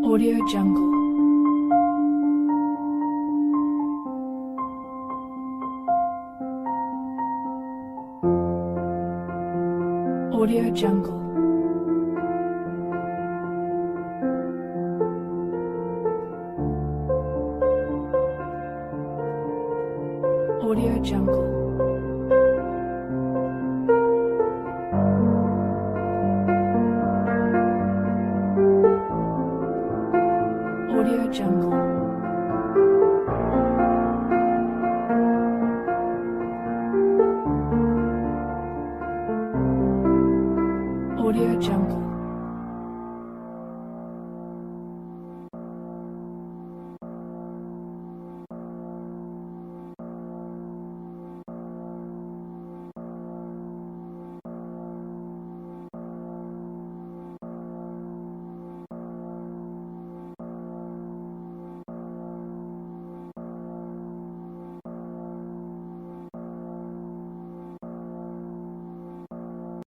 Audio Jungle. Audio Jungle.